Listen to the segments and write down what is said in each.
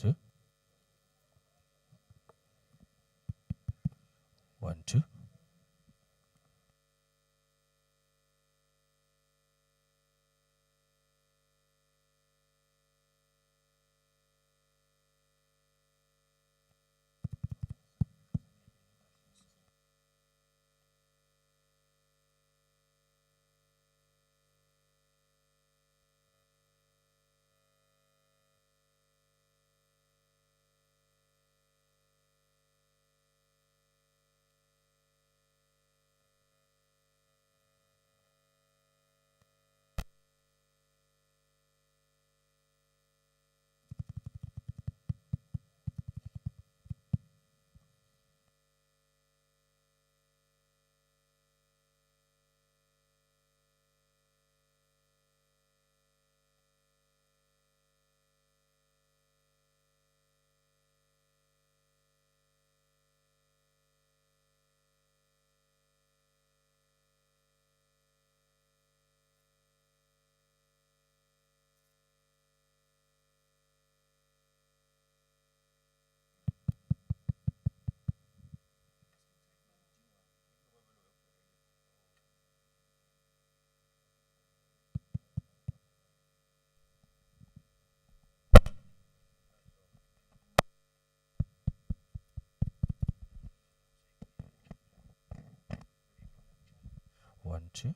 2, 1 2. One, two.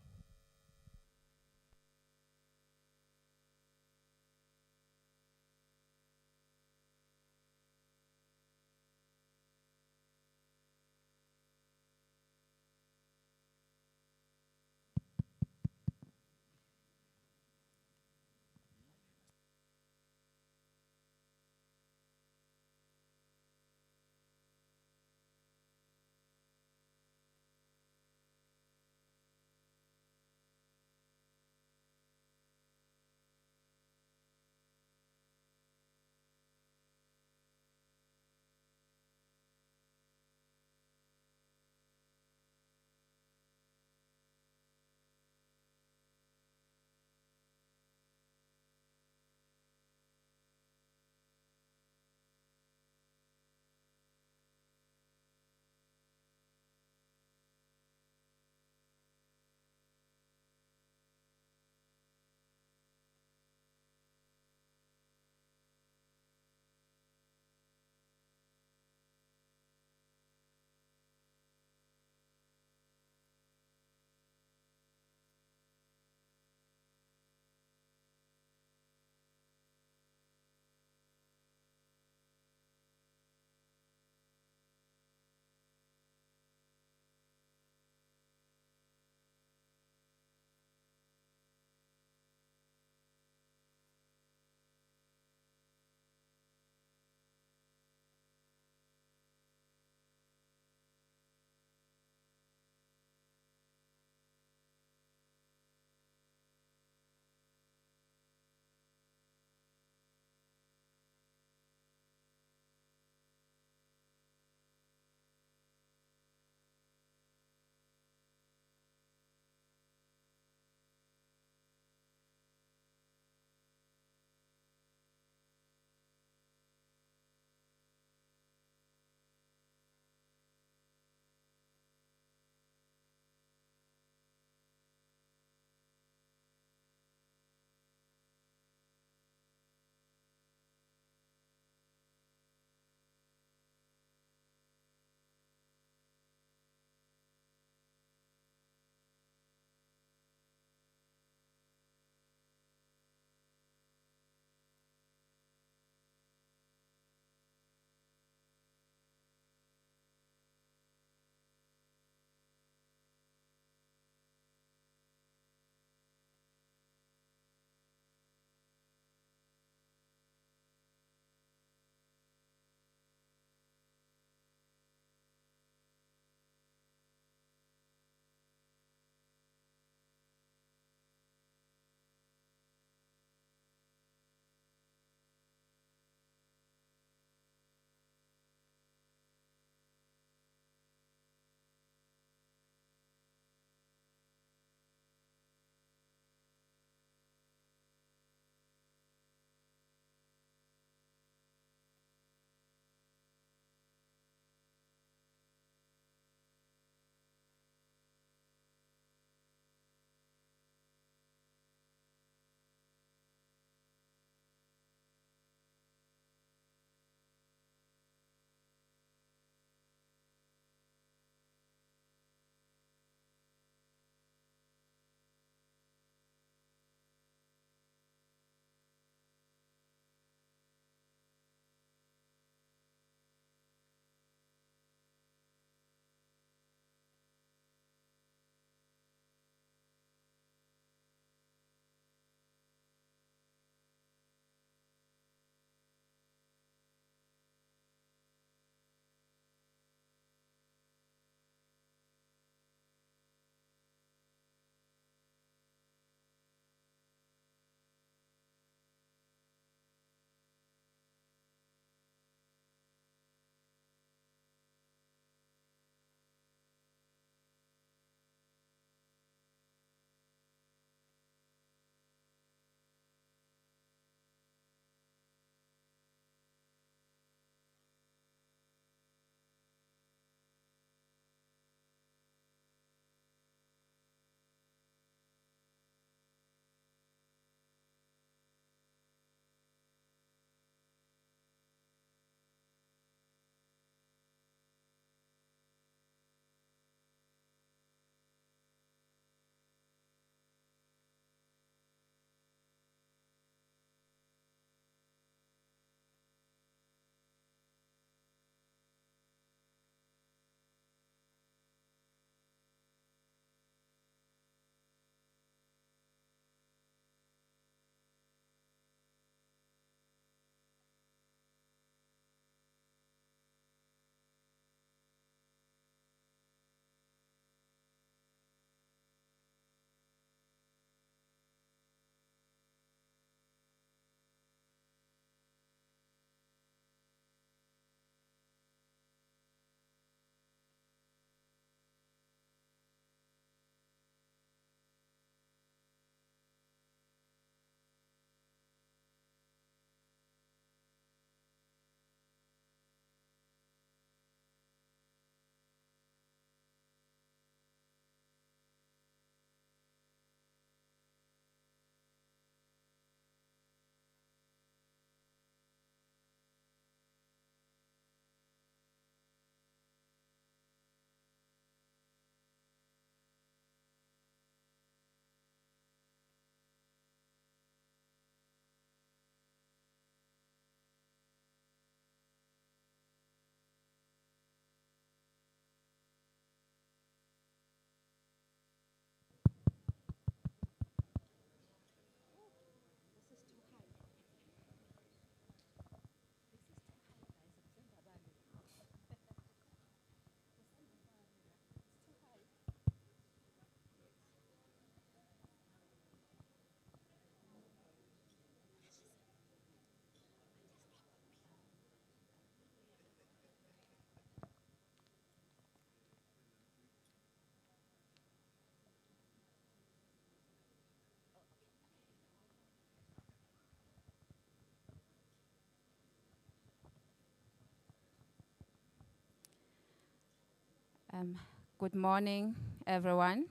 Good morning, everyone.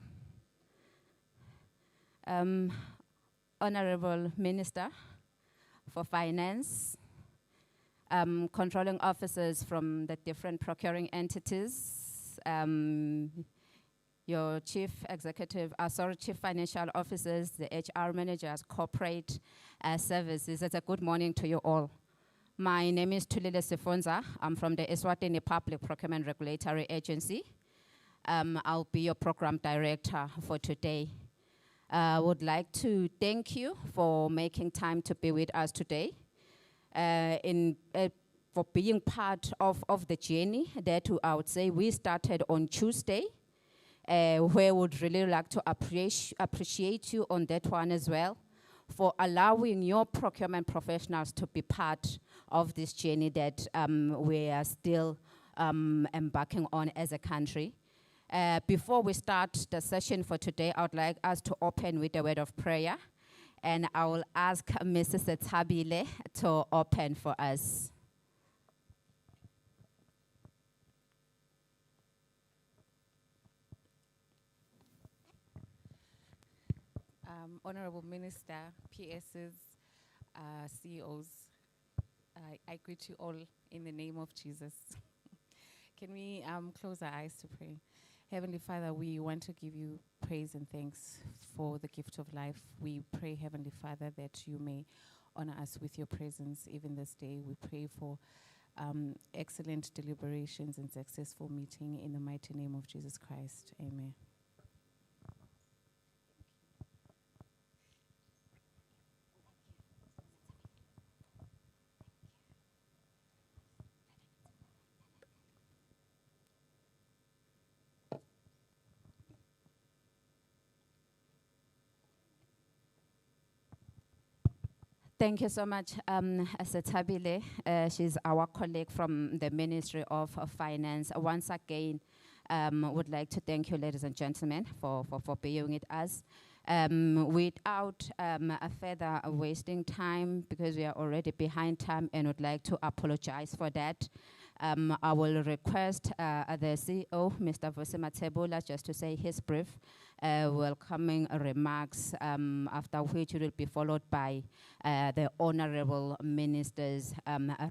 Honorable Minister for Finance, controlling officers from the different procuring entities, your chief financial officers, the HR managers, corporate services. It's a good morning to you all. My name is Tulile Sifonza. I'm from the Eswatini Public Procurement Regulatory Agency. I'll be your program director for today. I would like to thank you for making time to be with us today, for being part of the journey that I would say we started on Tuesday, where we would really like to appreciate you on that one as well, for allowing your procurement professionals to be part of this journey that we are still embarking on as a country. Before we start the session for today, I would like us to open with a word of prayer, and I will ask Mrs. Tabile to open for us. Honorable Minister, PSs, CEOs, I greet you all in the name of Jesus. Can we close our eyes to pray? Heavenly Father, we want to give you praise and thanks for the gift of life. We pray, Heavenly Father, that you may honor us with your presence even this day. We pray for excellent deliberations and successful meeting in the mighty name of Jesus Christ. Amen. Thank you so much, Tabile. She's our colleague from the Ministry of Finance. Once again, would like to thank you, ladies and gentlemen, for being with us. Without a further wasting time, because we are already behind time and would like to apologize for that, I will request the CEO, Mr. Vusi Mathebula, just to say his brief welcoming remarks, after which it will be followed by the Honorable Minister's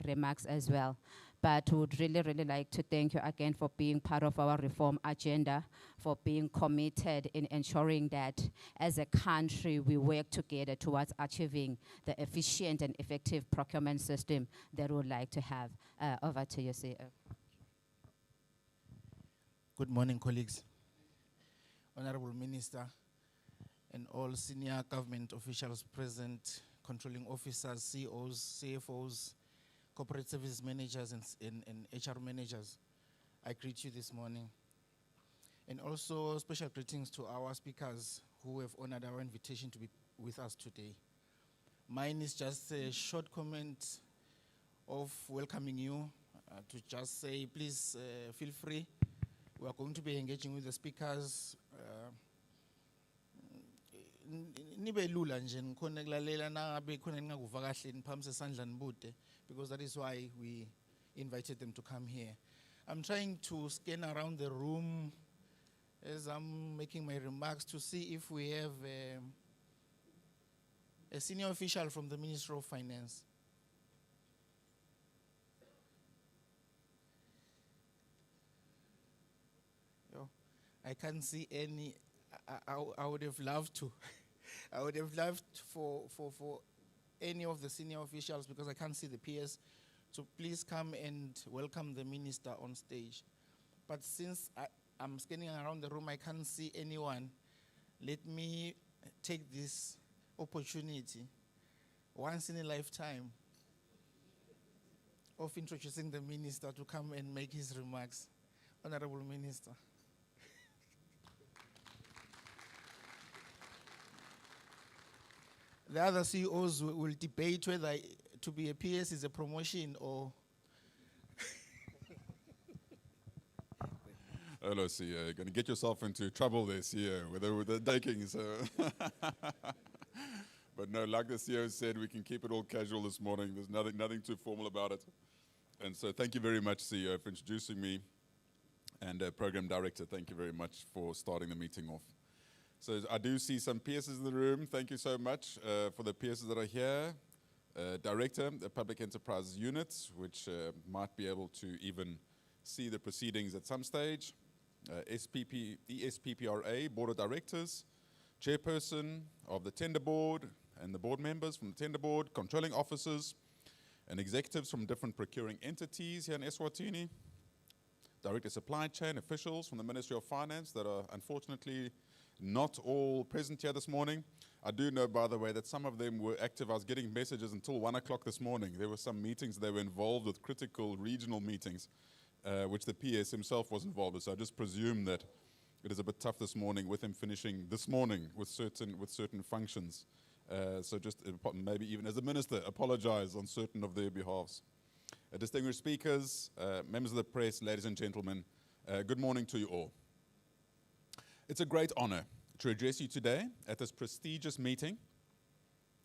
remarks as well. But would really, really like to thank you again for being part of our reform agenda, for being committed in ensuring that as a country we work together towards achieving the efficient and effective procurement system that we would like to have. Over to you, CEO. Good morning, colleagues. Honorable Minister and all senior government officials present, controlling officers, CEOs, CFOs, corporate services managers and HR managers, I greet you this morning. And also special greetings to our speakers who have honored our invitation to be with us today. Mine is just a short comment of welcoming you, to just say, please feel free. We are going to be engaging with the speakers. Because that is why we invited them to come here. I'm trying to scan around the room as I'm making my remarks to see if we have a senior official from the Ministry of Finance. I can't see any. I would have loved to. I would have loved for any of the senior officials, because I can't see the PS. So please come and welcome the minister on stage. But since I'm scanning around the room, I can't see anyone. Let me take this opportunity, once in a lifetime, of introducing the minister to come and make his remarks. Honorable Minister. The other CEOs will debate whether to be a PS is a promotion or... Hello, CEO. You're going to get yourself into trouble there, CEO, with the taking. So. But no, like the CEO said, we can keep it all casual this morning. There's nothing too formal about it. And so thank you very much, CEO, for introducing me. And Program Director, thank you very much for starting the meeting off. So I do see some PSs in the room. Thank you so much for the PSs that are here. Director, the Public Enterprise Unit, which might be able to even see the proceedings at some stage. ESPPRA, Board of Directors, Chairperson of the Tender Board, and the board members from the Tender Board, controlling officers, and executives from different procuring entities here in Eswatini, Director Supply Chain officials from the Ministry of Finance that are unfortunately not all present here this morning. I do know, by the way, that some of them were active. I was getting messages until 1 o'clock this morning. There were some meetings they were involved with, critical regional meetings, which the PS himself was involved with. So I just presume that it is a bit tough this morning with him finishing this morning with certain functions. So just maybe even as a minister, apologize on certain of their behalves. Distinguished speakers, members of the press, ladies and gentlemen, good morning to you all. It's a great honor to address you today at this prestigious meeting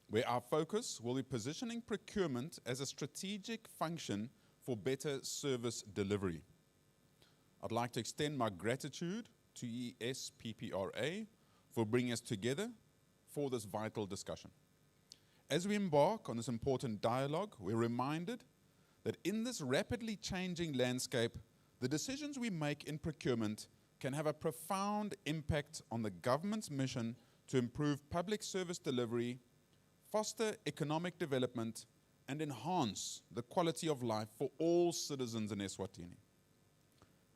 where our focus will be positioning procurement as a strategic function for better service delivery. I'd like to extend my gratitude to ESPPRA for bringing us together for this vital discussion. As we embark on this important dialogue, we're reminded that in this rapidly changing landscape, the decisions we make in procurement can have a profound impact on the government's mission to improve public service delivery, foster economic development, and enhance the quality of life for all citizens in Eswatini.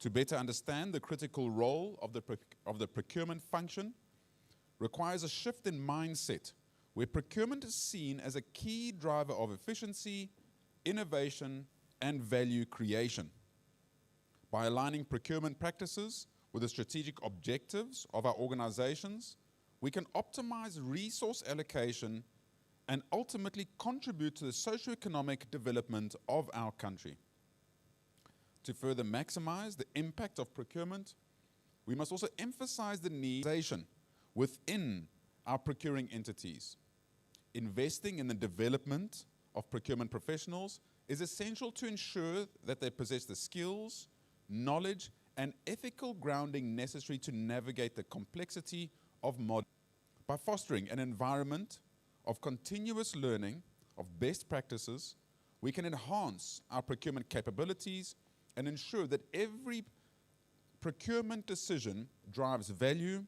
To better understand the critical role of the procurement function requires a shift in mindset where procurement is seen as a key driver of efficiency, innovation, and value creation. By aligning procurement practices with the strategic objectives of our organizations, we can optimize resource allocation and ultimately contribute to the socio-economic development of our country. To further maximize the impact of procurement, we must also emphasize the need within our procuring entities. Investing in the development of procurement professionals is essential to ensure that they possess the skills, knowledge, and ethical grounding necessary to navigate the complexity of modern. By fostering an environment of continuous learning of best practices, we can enhance our procurement capabilities and ensure that every procurement decision drives value,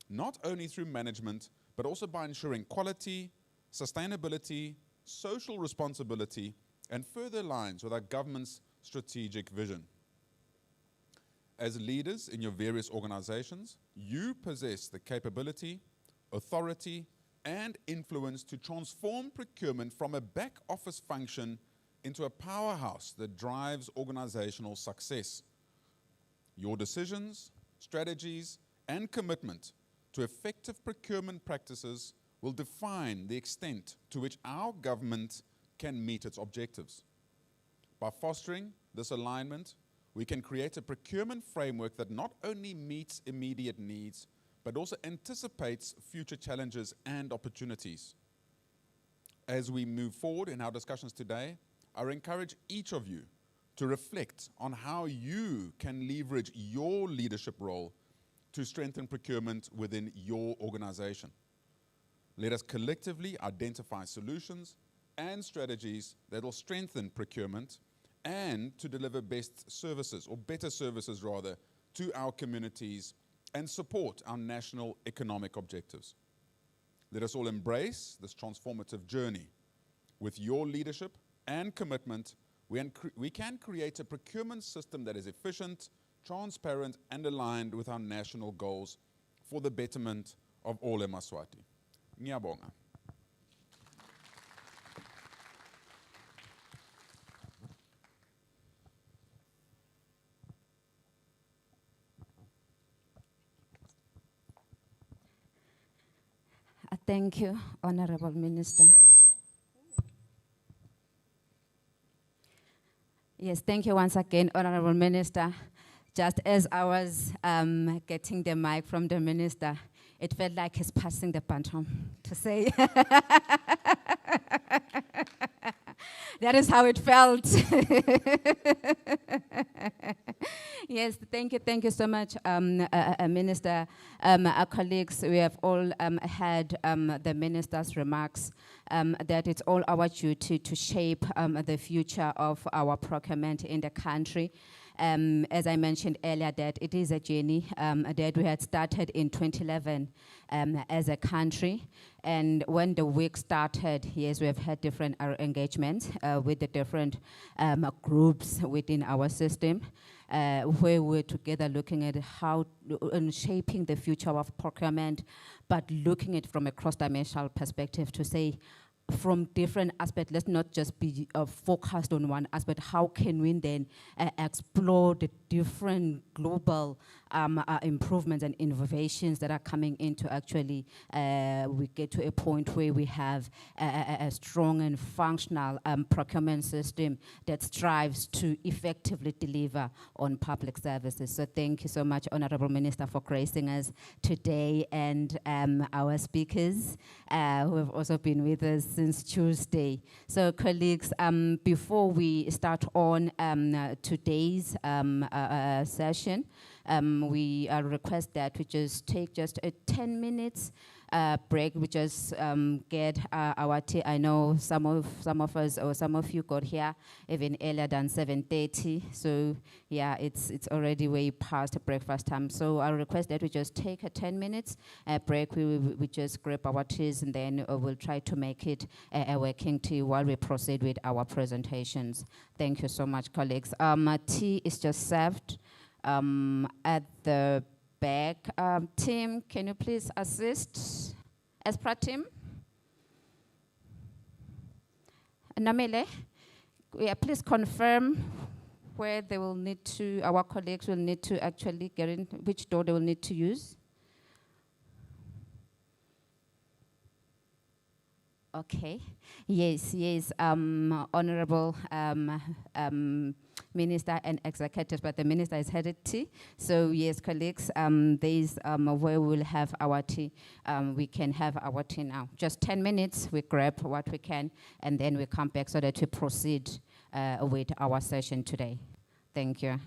not only through management, but also by ensuring quality, sustainability, social responsibility, and further aligns with our government's strategic vision. As leaders in your various organizations, you possess the capability, authority, and influence to transform procurement from a back office function into a powerhouse that drives organizational success. Your decisions, strategies, and commitment to effective procurement practices will define the extent to which our government can meet its objectives. By fostering this alignment, we can create a procurement framework that not only meets immediate needs, but also anticipates future challenges and opportunities. As we move forward in our discussions today, I encourage each of you to reflect on how you can leverage your leadership role to strengthen procurement within your organization. Let us collectively identify solutions and strategies that will strengthen procurement and to deliver best services, or better services rather, to our communities and support our national economic objectives. Let us all embrace this transformative journey. With your leadership and commitment, we can create a procurement system that is efficient, transparent, and aligned with our national goals for the betterment of all eMaswati. Ngiyabonga. Thank you, Honorable Minister. Yes, thank you once again, Honorable Minister. Just as I was getting the mic from the Minister, it felt like he's passing the baton to say. That is how it felt. Yes, thank you so much, Minister. Our colleagues, we have all had the Minister's remarks that it's all our duty to shape the future of our procurement in the country. As I mentioned earlier, that it is a journey that we had started in 2011 as a country. And when the week started, yes, we have had different engagements with the different groups within our system, where we're together looking at how and shaping the future of procurement, but looking at it from a cross-dimensional perspective to say, from different aspects, let's not just be focused on one aspect. How can we then explore the different global improvements and innovations that are coming into actually we get to a point where we have a strong and functional procurement system that strives to effectively deliver on public services. So thank you so much, Honorable Minister, for gracing us today, and our speakers who have also been with us since Tuesday. So colleagues, before we start on today's session, we request that we just take just a 10 minutes break. We just get our tea. I know some of us or some of you got here even earlier than 7:30. So yeah, it's already way past breakfast time. So I request that we just take a 10 minutes break. We just grab our teas, and then we'll try to make it a working tea while we proceed with our presentations. Thank you so much, colleagues. Tea is just served at the back. Team, can you please assist? Esppra team? Namele, yeah, please confirm where they will need to, our colleagues will need to actually get in, which door they will need to use. Okay. Yes, Honorable Minister and Executives, but the Minister is headed tea. So yes, colleagues, there's where we'll have our tea. We can have our tea now. Just 10 minutes, we grab what we can, and then we come back so that we proceed with our session today. Thank you.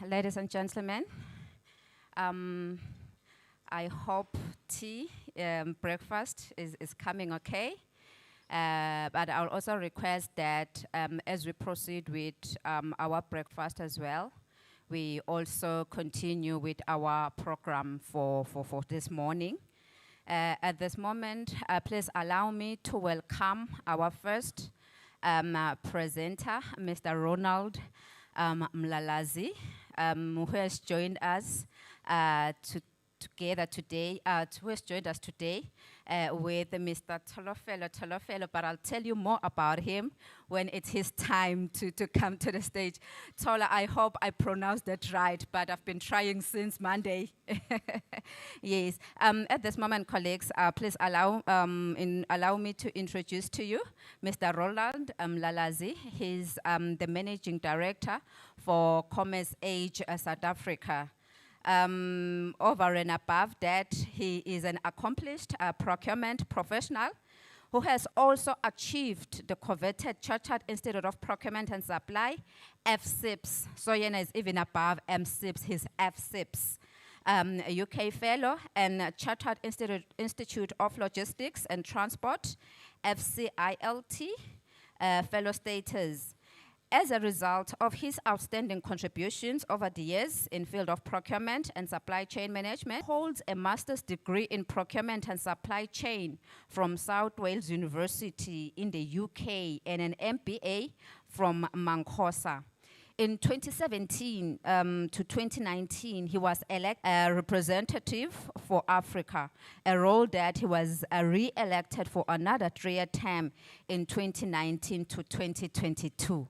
Ladies and gentlemen, I hope tea, breakfast is coming okay. But I'll also request that as we proceed with our breakfast as well, we also continue with our program for this morning. At this moment, please allow me to welcome our first presenter, Mr. Ronald Mlalazi, who has joined us who has joined us today with Mr. Tolofelo, but I'll tell you more about him when it's his time to come to the stage. Tola, I hope I pronounced that right, but I've been trying since Monday. Yes. At this moment, colleagues, please allow me to introduce to you Mr. Roland Mlalazi. He's the Managing Director for Commerce Age South Africa. Over and above that, he is an accomplished procurement professional who has also achieved the coveted Chartered Institute of Procurement and Supply, FSIPS. So Yena is even above MSIPS, his FSIPS. A UK fellow and Chartered Institute of Logistics and Transport, FCILT, fellow status. As a result of his outstanding contributions over the years in field of procurement and supply chain management, holds a master's degree in procurement and supply chain from South Wales University in the UK and an MBA from Mancosa. In 2017 to 2019, he was elected a representative for Africa, a role that he was re-elected for another 3-year term in 2019 to 2022.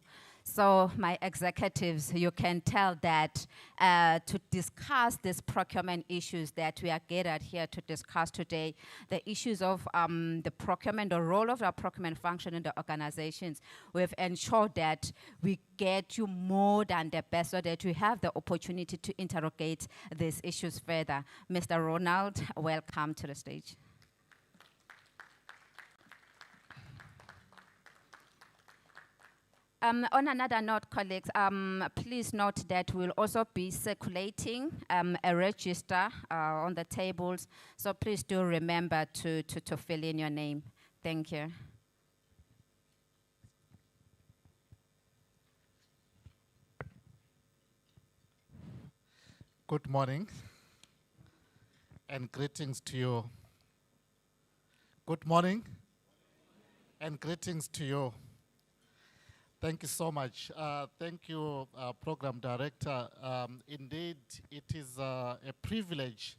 So my executives, you can tell that to discuss these procurement issues that we are gathered here to discuss today, the issues of the procurement, the role of the procurement function in the organizations, we've ensured that we get you more than the best so that we have the opportunity to interrogate these issues further. Mr. Ronald, welcome to the stage. On another note, colleagues, please note that we'll also be circulating a register on the tables, so please do remember to fill in your name. Thank you. Good morning and greetings to you. Good morning and greetings to you. Thank you so much. Thank you, Program Director. Indeed, it is a privilege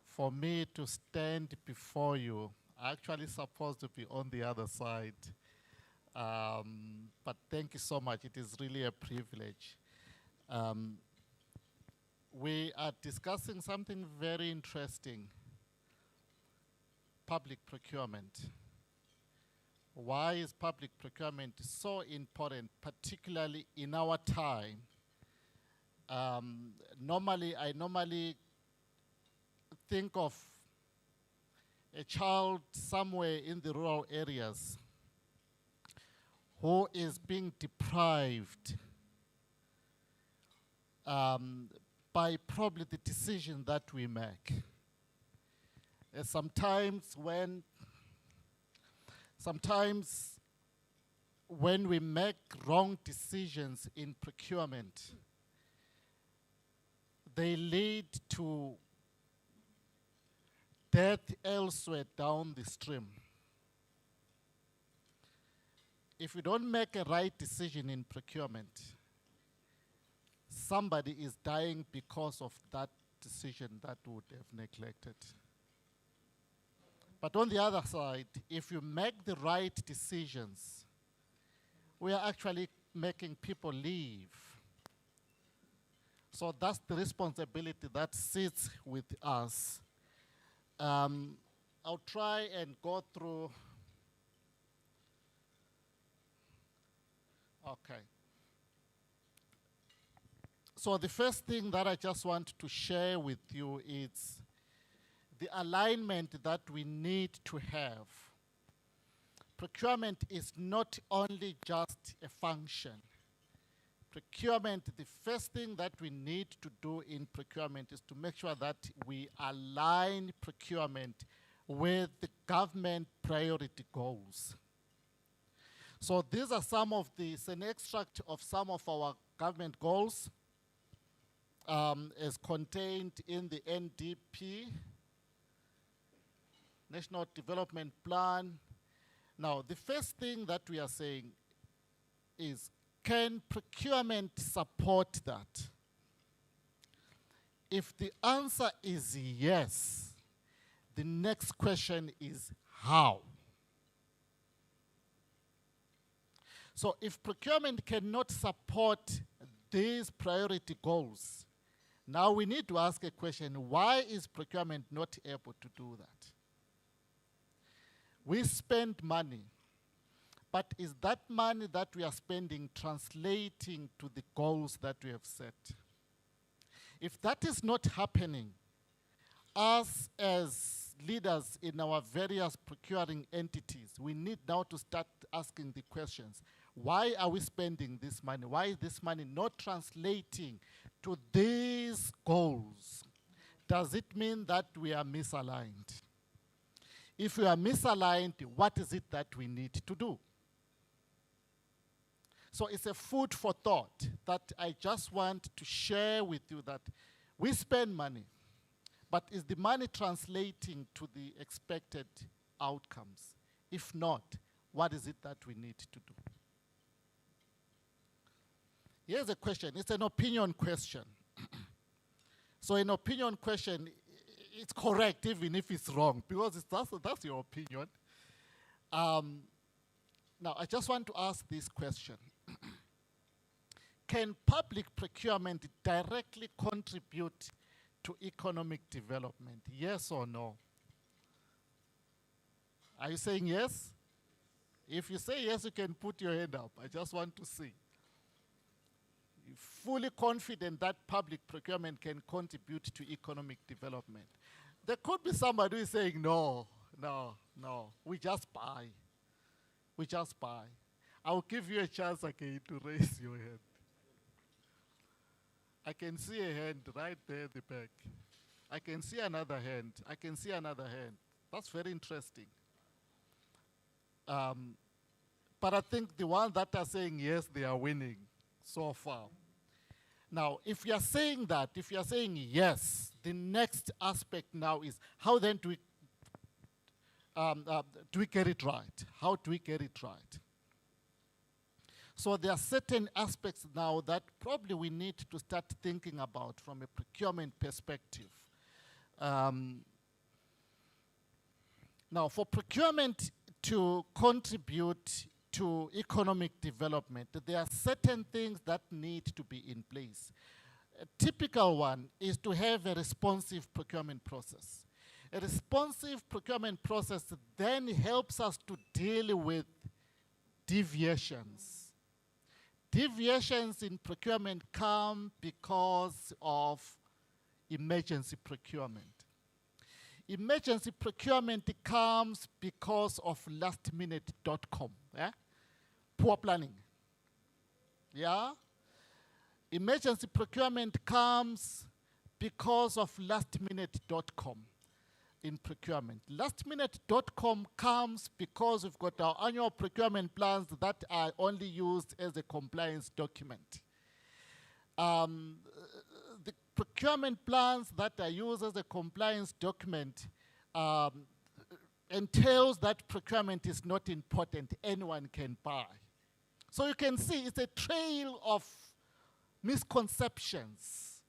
for me to stand before you. I'm actually supposed to be on the other side. But thank you so much. It is really a privilege. We are discussing something very interesting, public procurement. Why is public procurement so important, particularly in our time? I normally think of a child somewhere in the rural areas who is being deprived by probably the decision that we make. Sometimes when we make wrong decisions in procurement, they lead to death elsewhere down the stream. If we don't make a right decision in procurement, somebody is dying because of that decision that would have neglected. But on the other side, if you make the right decisions, we are actually making people leave. So that's the responsibility that sits with us. I'll try and go through. Okay. So the first thing that I just want to share with you is the alignment that we need to have. Procurement is not only just a function. procurement, the first thing that we need to do in procurement is to make sure that we align procurement with the government priority goals. So these are some of it's an extract of some of our government goals as contained in the NDP, National Development Plan. Now, the first thing that we are saying is, can procurement support that? If the answer is yes, the next question is how? So if procurement cannot support these priority goals, now we need to ask a question, why is procurement not able to do that? We spend money, but is that money that we are spending translating to the goals that we have set? If that is not happening, us as leaders in our various procuring entities, we need now to start asking the questions. Why are we spending this money? Why is this money not translating to these goals? Does it mean that we are misaligned? If we are misaligned, what is it that we need to do? So it's a food for thought that I just want to share with you, that we spend money, but is the money translating to the expected outcomes? If not, what is it that we need to do? Here's a question. It's an opinion question. So an opinion question, it's correct even if it's wrong, because that's your opinion. Now, I just want to ask this question. Can public procurement directly contribute to economic development? Yes or no? Are you saying yes? If you say yes, you can put your hand up. I just want to see. You're fully confident that public procurement can contribute to economic development. There could be somebody who is saying, no, we just buy. We just buy. I'll give you a chance again to raise your hand. I can see a hand right there at the back. I can see another hand. I can see another hand. That's very interesting. But I think the ones that are saying yes, they are winning so far. Now, if you are saying that, if you are saying yes, the next aspect now is, how then do we get it right? How do we get it right? So there are certain aspects now that probably we need to start thinking about from a procurement perspective. Now, for procurement to contribute to economic development, there are certain things that need to be in place. A typical one is to have a responsive procurement process. A responsive procurement process then helps us to deal with deviations. Deviations in procurement come because of emergency procurement. Emergency procurement comes because of lastminute.com. Yeah? Poor planning. Yeah? Emergency procurement comes because of lastminute.com in procurement. Lastminute.com comes because we've got our annual procurement plans that are only used as a compliance document. The procurement plans that are used as a compliance document entails that procurement is not important, anyone can buy. So you can see it's a trail of misconceptions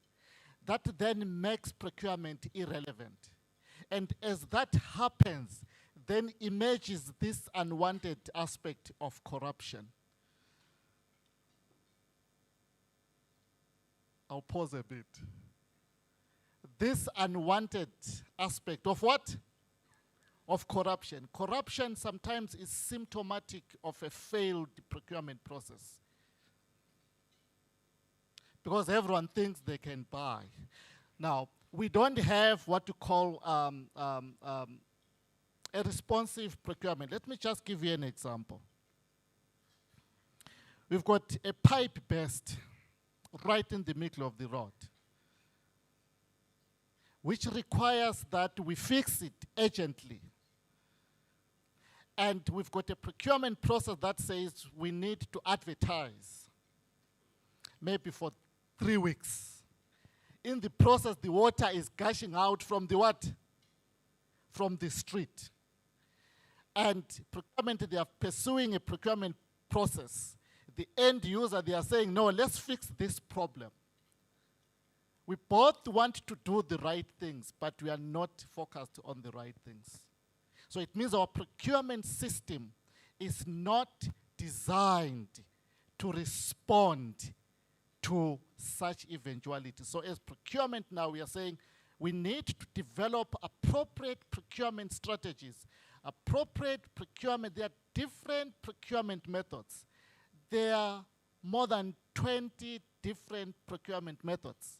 that then makes procurement irrelevant. And as that happens, then emerges this unwanted aspect of corruption. I'll pause a bit. This unwanted aspect of what? Of corruption. Corruption sometimes is symptomatic of a failed procurement process, because everyone thinks they can buy. Now, we don't have what you call a responsive procurement. Let me just give you an example. We've got a pipe-based right in the middle of the road, which requires that we fix it urgently. And we've got a procurement process that says we need to advertise, maybe for 3 weeks. In the process, the water is gushing out from the what? From the street. And procurement, they are pursuing a procurement process. The end user, they are saying, no, let's fix this problem. We both want to do the right things, but we are not focused on the right things. So it means our procurement system is not designed to respond to such eventualities. So as procurement now, we are saying we need to develop appropriate procurement strategies. Appropriate procurement, there are different procurement methods. There are more than 20 different procurement methods.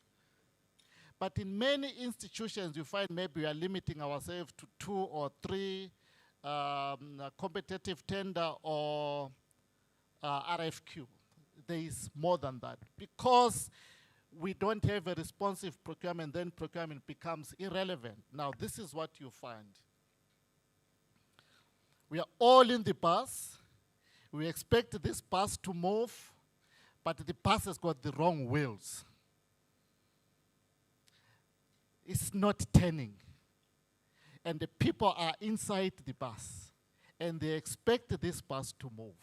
But in many institutions, you find maybe we are limiting ourselves to 2 or 3 competitive tender or RFQ. There is more than that. Because we don't have a responsive procurement, then procurement becomes irrelevant. Now, this is what you find. We are all in the bus. We expect this bus to move, but the bus has got the wrong wheels. It's not turning. And the people are inside the bus, and they expect this bus to move.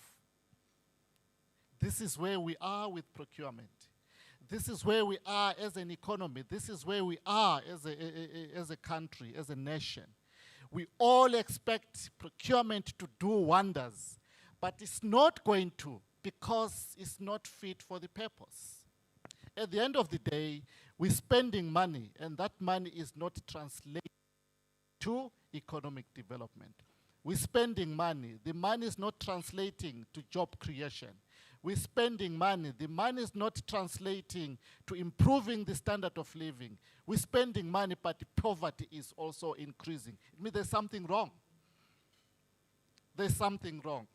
This is where we are with procurement. This is where we are as an economy. This is where we are as a country, as a nation. We all expect procurement to do wonders, but it's not going to, because it's not fit for the purpose. At the end of the day, we're spending money, and that money is not translated to economic development. We're spending money. The money is not translating to job creation. We're spending money. The money is not translating to improving the standard of living. We're spending money, but the poverty is also increasing. It means there's something wrong. There's something wrong.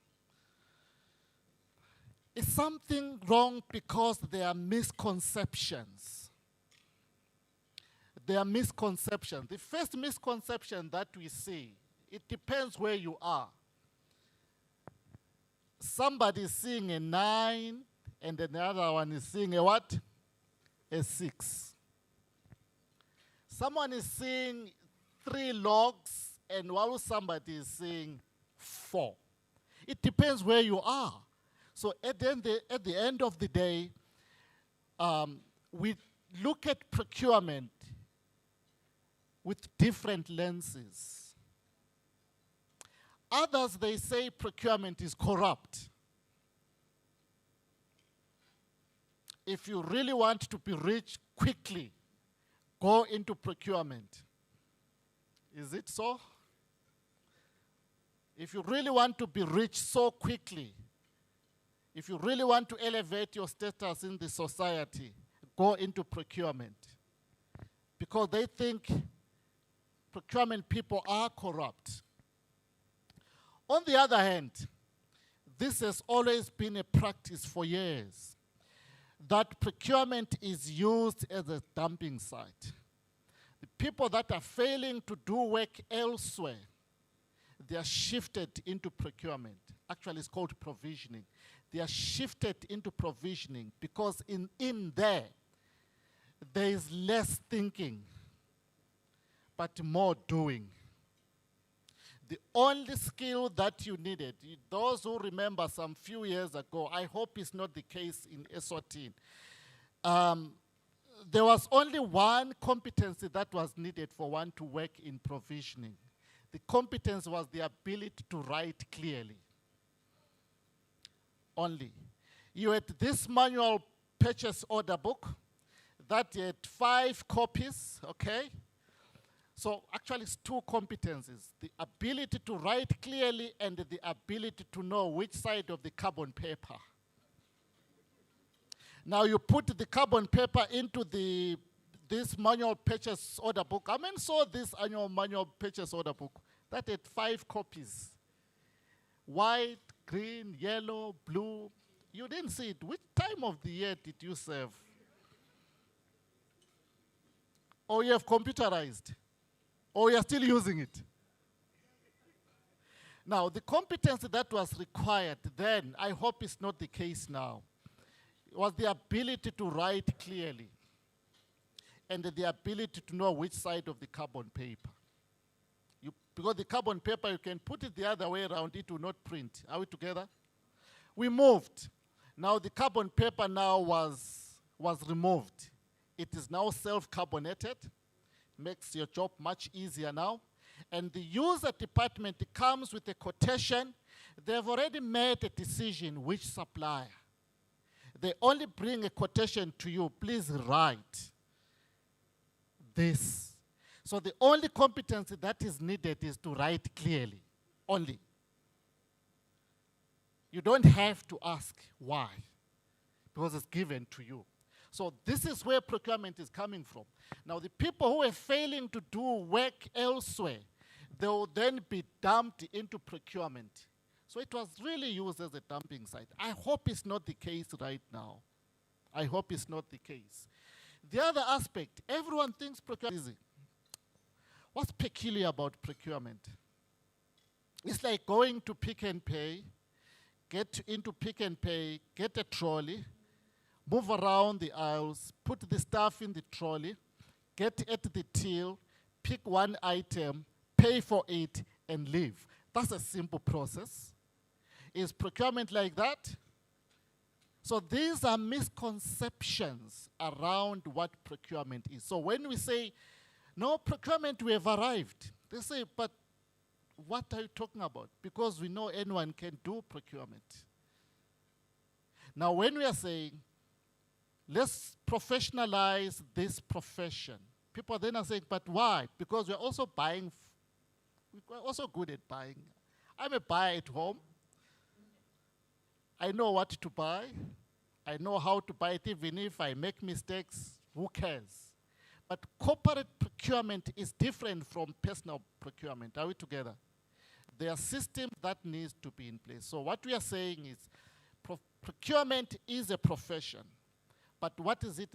It's something wrong because there are misconceptions. There are misconceptions. The first misconception that we see, it depends where you are. Somebody is seeing a 9, and another one is seeing a what? A 6. Someone is seeing 3 logs, and while somebody is seeing 4. It depends where you are. So at the end of the day, we look at procurement with different lenses. Others, they say procurement is corrupt. If you really want to be rich quickly, go into procurement. Is it so? If you really want to be rich so quickly, if you really want to elevate your status in the society, go into procurement. Because they think procurement people are corrupt. On the other hand, this has always been a practice for years, that procurement is used as a dumping site. The people that are failing to do work elsewhere, they are shifted into procurement. Actually, it's called provisioning. They are shifted into provisioning because in there is less thinking, but more doing. The only skill that you needed, those who remember some few years ago, I hope it's not the case in Eswatini, there was only one competency that was needed for one to work in provisioning. The competence was the ability to write clearly. Only. You had this manual purchase order book that had 5 copies, okay? So actually it's 2 competencies, the ability to write clearly and the ability to know which side of the carbon paper. Now you put the carbon paper into this manual purchase order book. I mean, saw this annual manual purchase order book that had 5 copies. White, green, yellow, blue. You didn't see it. Which time of the year did you serve? Or you have computerized? Or you are still using it? Now, the competence that was required then, I hope it's not the case now, was the ability to write clearly and the ability to know which side of the carbon paper. Because the carbon paper, you can put it the other way around, it will not print. Are we together? We moved. Now the carbon paper now was removed. It is now self-carbonated, makes your job much easier now. And the user department comes with a quotation. They've already made a decision which supplier. They only bring a quotation to you, please write this. So the only competency that is needed is to write clearly, only. You don't have to ask why, because it's given to you. So this is where procurement is coming from. Now the people who are failing to do work elsewhere, they will then be dumped into procurement. So it was really used as a dumping site. I hope it's not the case right now. I hope it's not the case. The other aspect, everyone thinks procurement is easy. What's peculiar about procurement? It's like going to Pick and Pay, get into Pick and Pay, get a trolley, move around the aisles, put the stuff in the trolley, get at the till, pick one item, pay for it, and leave. That's a simple process. Is procurement like that? So these are misconceptions around what procurement is. So when we say, no, procurement, we have arrived. They say, but what are you talking about? Because we know anyone can do procurement. Now, when we are saying, let's professionalize this profession, people then are saying, but why? Because we're also buying, we're also good at buying. I'm a buyer at home. I know what to buy. I know how to buy it. Even if I make mistakes, who cares? But corporate procurement is different from personal procurement. Are we together? There are systems that need to be in place. So what we are saying is procurement is a profession. But what is it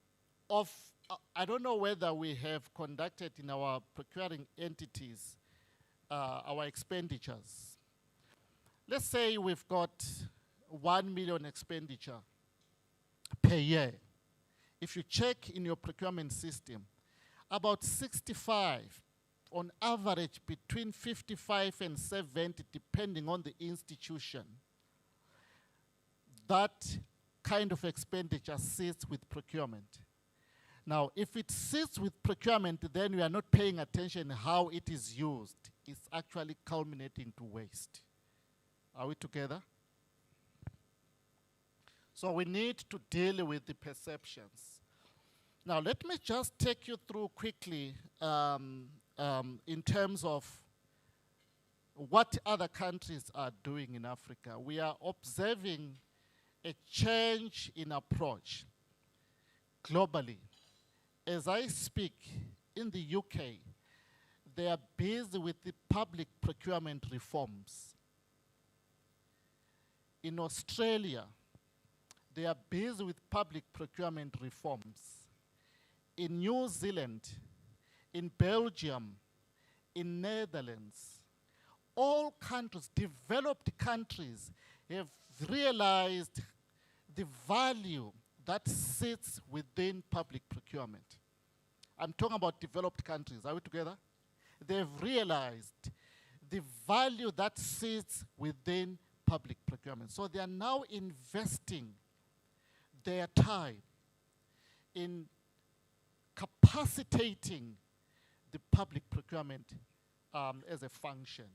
of, I don't know whether we have conducted in our procuring entities our expenditures. Let's say we've got 1 million expenditure per year. If you check in your procurement system, about 65, on average between 55 and 70, depending on the institution, that kind of expenditure sits with procurement. Now, if it sits with procurement, then we are not paying attention how it is used. It's actually culminating to waste. Are we together? So we need to deal with the perceptions. Now, let me just take you through quickly in terms of what other countries are doing in Africa. We are observing a change in approach globally. As I speak, in the UK, they are busy with the public procurement reforms. In Australia, they are busy with public procurement reforms. In New Zealand, in Belgium, in Netherlands, all countries, developed countries, have realized the value that sits within public procurement. I'm talking about developed countries. Are we together? They've realized the value that sits within public procurement. So they are now investing their time in capacitating the public procurement as a function.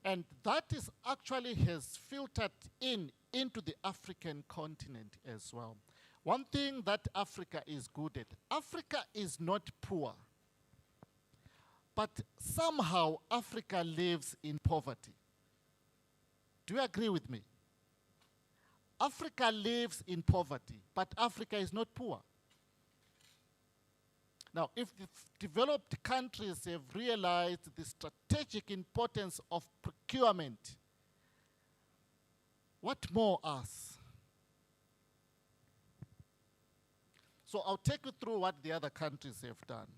And that is actually has filtered into the African continent as well. One thing that Africa is good at, Africa is not poor, but somehow Africa lives in poverty. Do you agree with me? Africa lives in poverty, but Africa is not poor. Now, if the developed countries have realized the strategic importance of procurement, what more us? So I'll take you through what the other countries have done.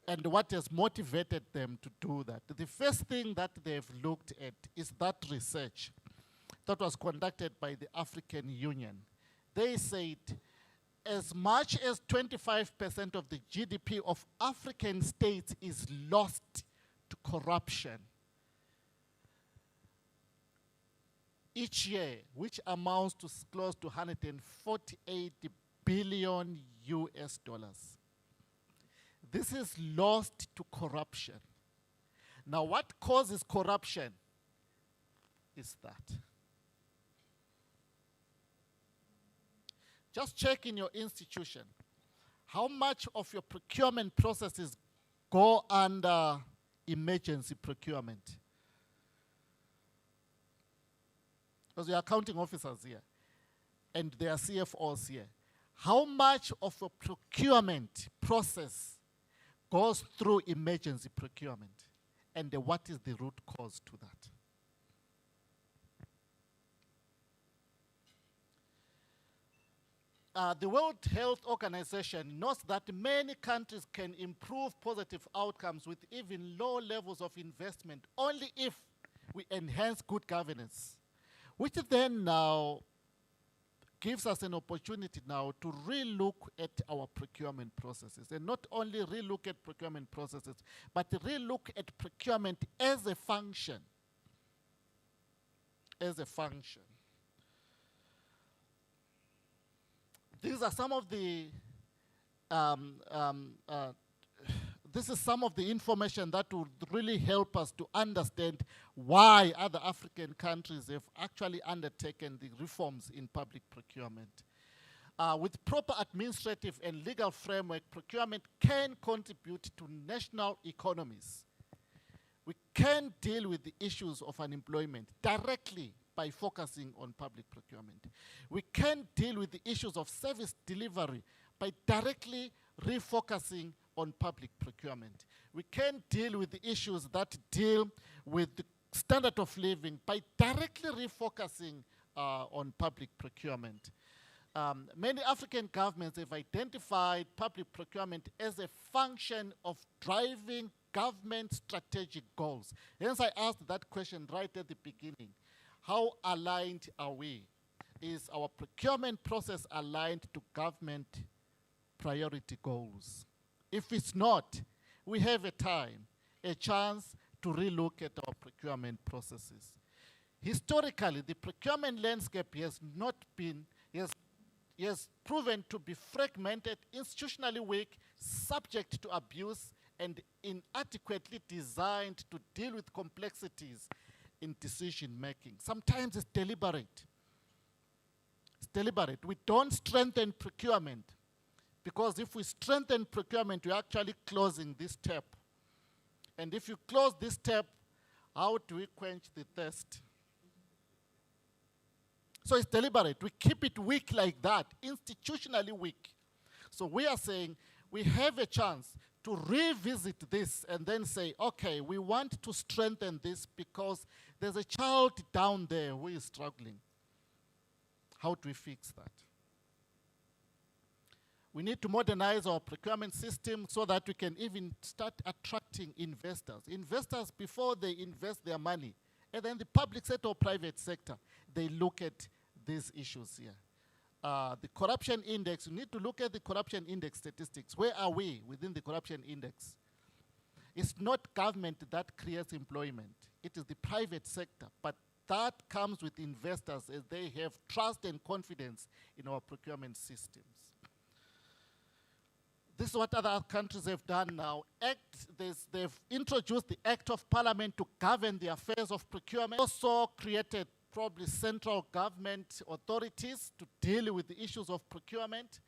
and what has motivated them to do that. The first thing that they've looked at is that research that was conducted by the African Union. They said as much as 25% of the GDP of African states is lost to corruption each year, which amounts to close to 148 billion US dollars. This is lost to corruption. Now, what causes corruption is that. Just check in your institution how much of your procurement processes go under emergency procurement. Because there are accounting officers here, and there are CFOs here. How much of a procurement process goes through emergency procurement? And what is the root cause to that? The World Health Organization knows that many countries can improve positive outcomes with even low levels of investment only if we enhance good governance, which then now gives us an opportunity now to relook at our procurement processes, and not only relook at procurement processes, but relook at procurement as a function. As a function. These are some of the, this is some of the information that would really help us to understand why other African countries have actually undertaken the reforms in public procurement. With proper administrative and legal framework, procurement can contribute to national economies. We can deal with the issues of unemployment directly by focusing on public procurement. We can deal with the issues of service delivery by directly refocusing on public procurement. We can deal with the issues that deal with the standard of living by directly refocusing on public procurement. Many African governments have identified public procurement as a function of driving government strategic goals. Hence I asked that question right at the beginning. How aligned are we? Is our procurement process aligned to government priority goals? If it's not, we have a chance to relook at our procurement processes. Historically, the procurement landscape has proven to be fragmented, institutionally weak, subject to abuse, and inadequately designed to deal with complexities in decision making. Sometimes it's deliberate. It's deliberate. We don't strengthen procurement, because if we strengthen procurement, we're actually closing this tap. And if you close this tap, how do we quench the thirst? So it's deliberate. We keep it weak like that, institutionally weak. So we are saying we have a chance to revisit this and then say, okay, we want to strengthen this because there's a child down there who is struggling. How do we fix that? We need to modernize our procurement system so that we can even start attracting investors. Investors, before they invest their money, and then the public sector or private sector, they look at these issues here. The corruption index, you need to look at the corruption index statistics. Where are we within the corruption index? It's not government that creates employment. It is the private sector. But that comes with investors as they have trust and confidence in our procurement systems. This is what other countries have done now. They've introduced the Act of Parliament to govern the affairs of procurement. Also created probably central government authorities to deal with the issues of procurement.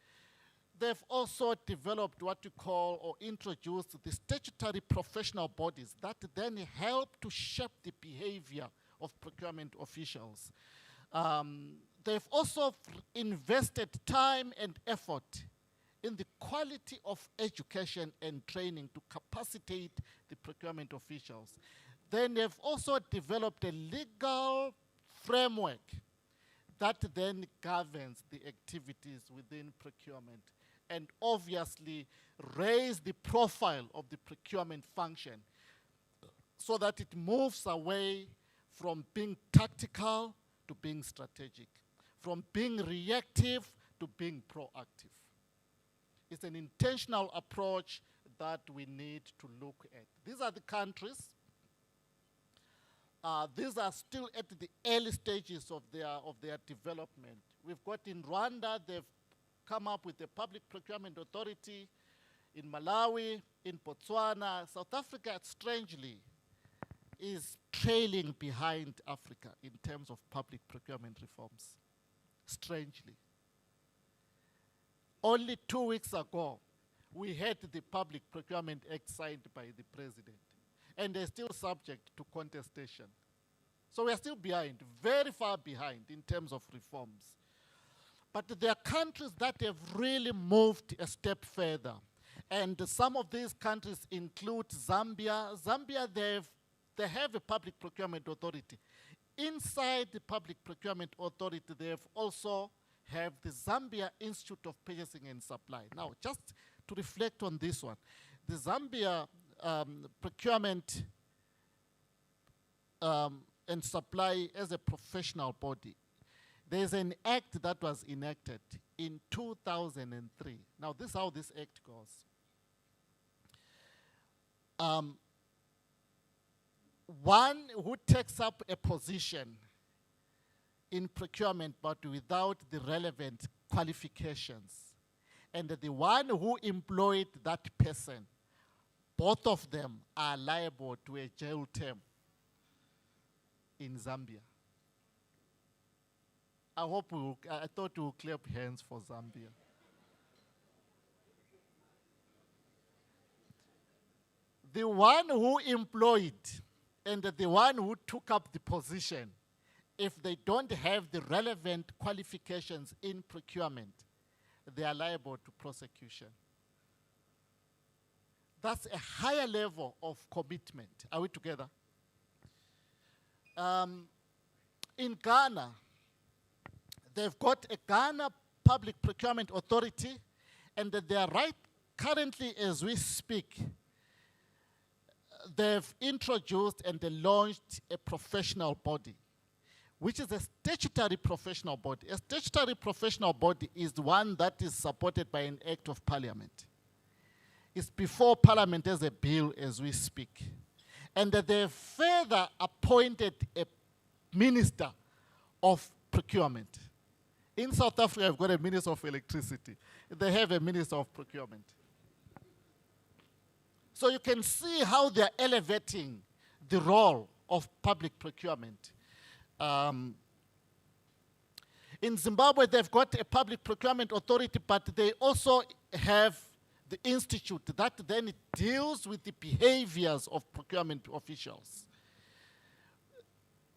They've also developed what you call or introduced the statutory professional bodies that then help to shape the behavior of procurement officials. They've also invested time and effort in the quality of education and training to capacitate the procurement officials. Then they've also developed a legal framework that then governs the activities within procurement. and obviously raise the profile of the procurement function so that it moves away from being tactical to being strategic, from being reactive to being proactive. It's an intentional approach that we need to look at. These are the countries. These are still at the early stages of their development. We've got in Rwanda, they've come up with a public procurement authority. In Malawi, in Botswana, South Africa, strangely, is trailing behind Africa in terms of public procurement reforms. Strangely. Only 2 weeks ago, we had the Public Procurement Act signed by the president, and they're still subject to contestation. So we're still behind, very far behind in terms of reforms. But there are countries that have really moved a step further. And some of these countries include Zambia. Zambia, they have a public procurement authority. Inside the public procurement authority, they have also have the Zambia Institute of Purchasing and Supply. Now, just to reflect on this one, the Zambia procurement and supply as a professional body, there's an act that was enacted in 2003. Now, this is how this act goes. One who takes up a position in procurement but without the relevant qualifications, and the one who employed that person, both of them are liable to a jail term in Zambia. I thought we would clap hands for Zambia. The one who employed and the one who took up the position, if they don't have the relevant qualifications in procurement, they are liable to prosecution. That's a higher level of commitment. Are we together? In Ghana, they've got a Ghana Public Procurement Authority, and they are currently as we speak, they've introduced and they launched a professional body, which is a statutory professional body. A statutory professional body is the one that is supported by an act of parliament. It's before parliament as a bill as we speak. And that they further appointed a minister of procurement. In South Africa, we've got a minister of electricity. They have a minister of procurement. So you can see how they're elevating the role of public procurement. In Zimbabwe, they've got a public procurement authority, but they also have the institute that then deals with the behaviors of procurement officials.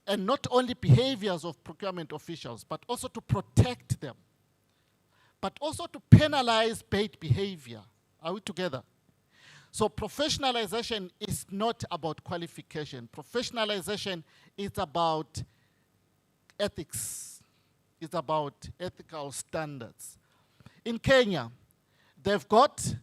And not only behaviors of procurement officials, but also to protect them, but also to penalize bad behavior. Are we together? So professionalization is not about qualification. Professionalization is about ethics. It's about ethical standards. In Kenya, they've got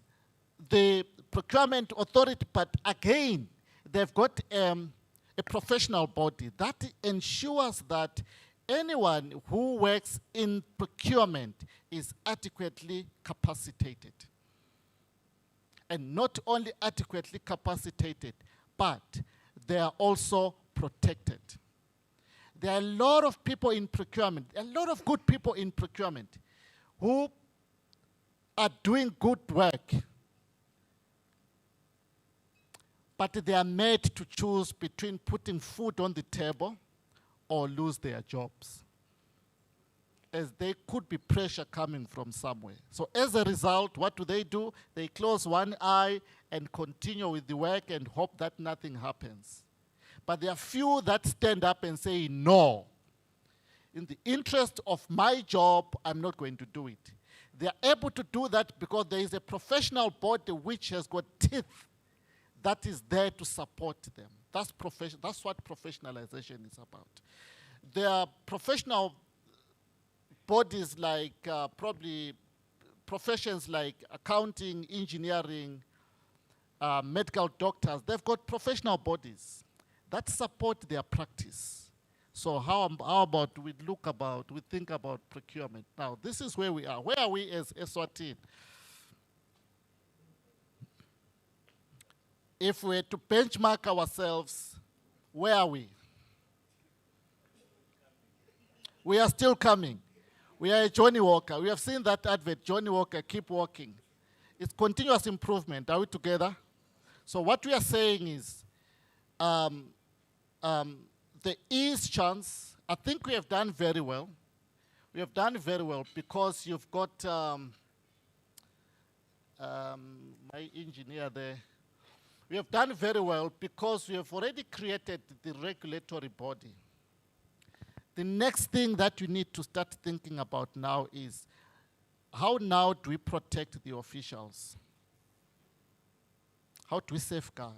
the procurement authority, but again, they've got a professional body that ensures that anyone who works in procurement is adequately capacitated. And not only adequately capacitated, but they are also protected. There are a lot of people in procurement, a lot of good people in procurement who are doing good work, but they are made to choose between putting food on the table or lose their jobs, as there could be pressure coming from somewhere. So as a result, what do? They close one eye and continue with the work and hope that nothing happens. But there are few that stand up and say, no, in the interest of my job, I'm not going to do it. They are able to do that because there is a professional body which has got teeth that is there to support them. That's what professionalization is about. There are professional bodies like probably professions like accounting, engineering, medical doctors, they've got professional bodies that support their practice. So how about we think about procurement? Now, this is where we are. Where are we as Eswatini? If we were to benchmark ourselves, where are we? We are still coming. We are a Johnny Walker. We have seen that advert, Johnny Walker, keep walking. It's continuous improvement. Are we together? So what we are saying is, there is chance. I think we have done very well. We have done very well because you've got my engineer there. We have done very well because we have already created the regulatory body. The next thing that you need to start thinking about now is, how now do we protect the officials? How do we safeguard?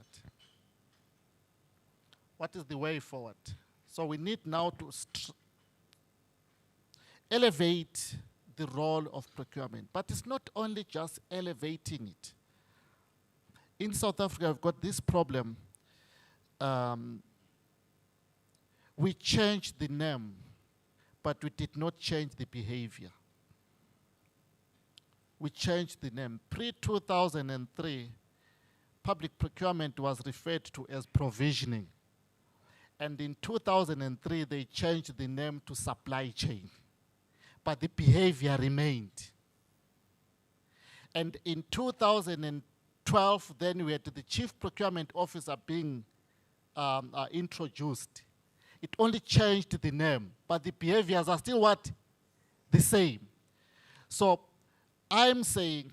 What is the way forward? So we need now to elevate the role of procurement. But it's not only just elevating it. In South Africa, we've got this problem. We changed the name, but we did not change the behavior. We changed the name. Pre-2003, public procurement was referred to as provisioning. And in 2003, they changed the name to supply chain. But the behavior remained. And in 2012, then we had the chief procurement officer being introduced. It only changed the name, but the behaviors are still what? The same. So I'm saying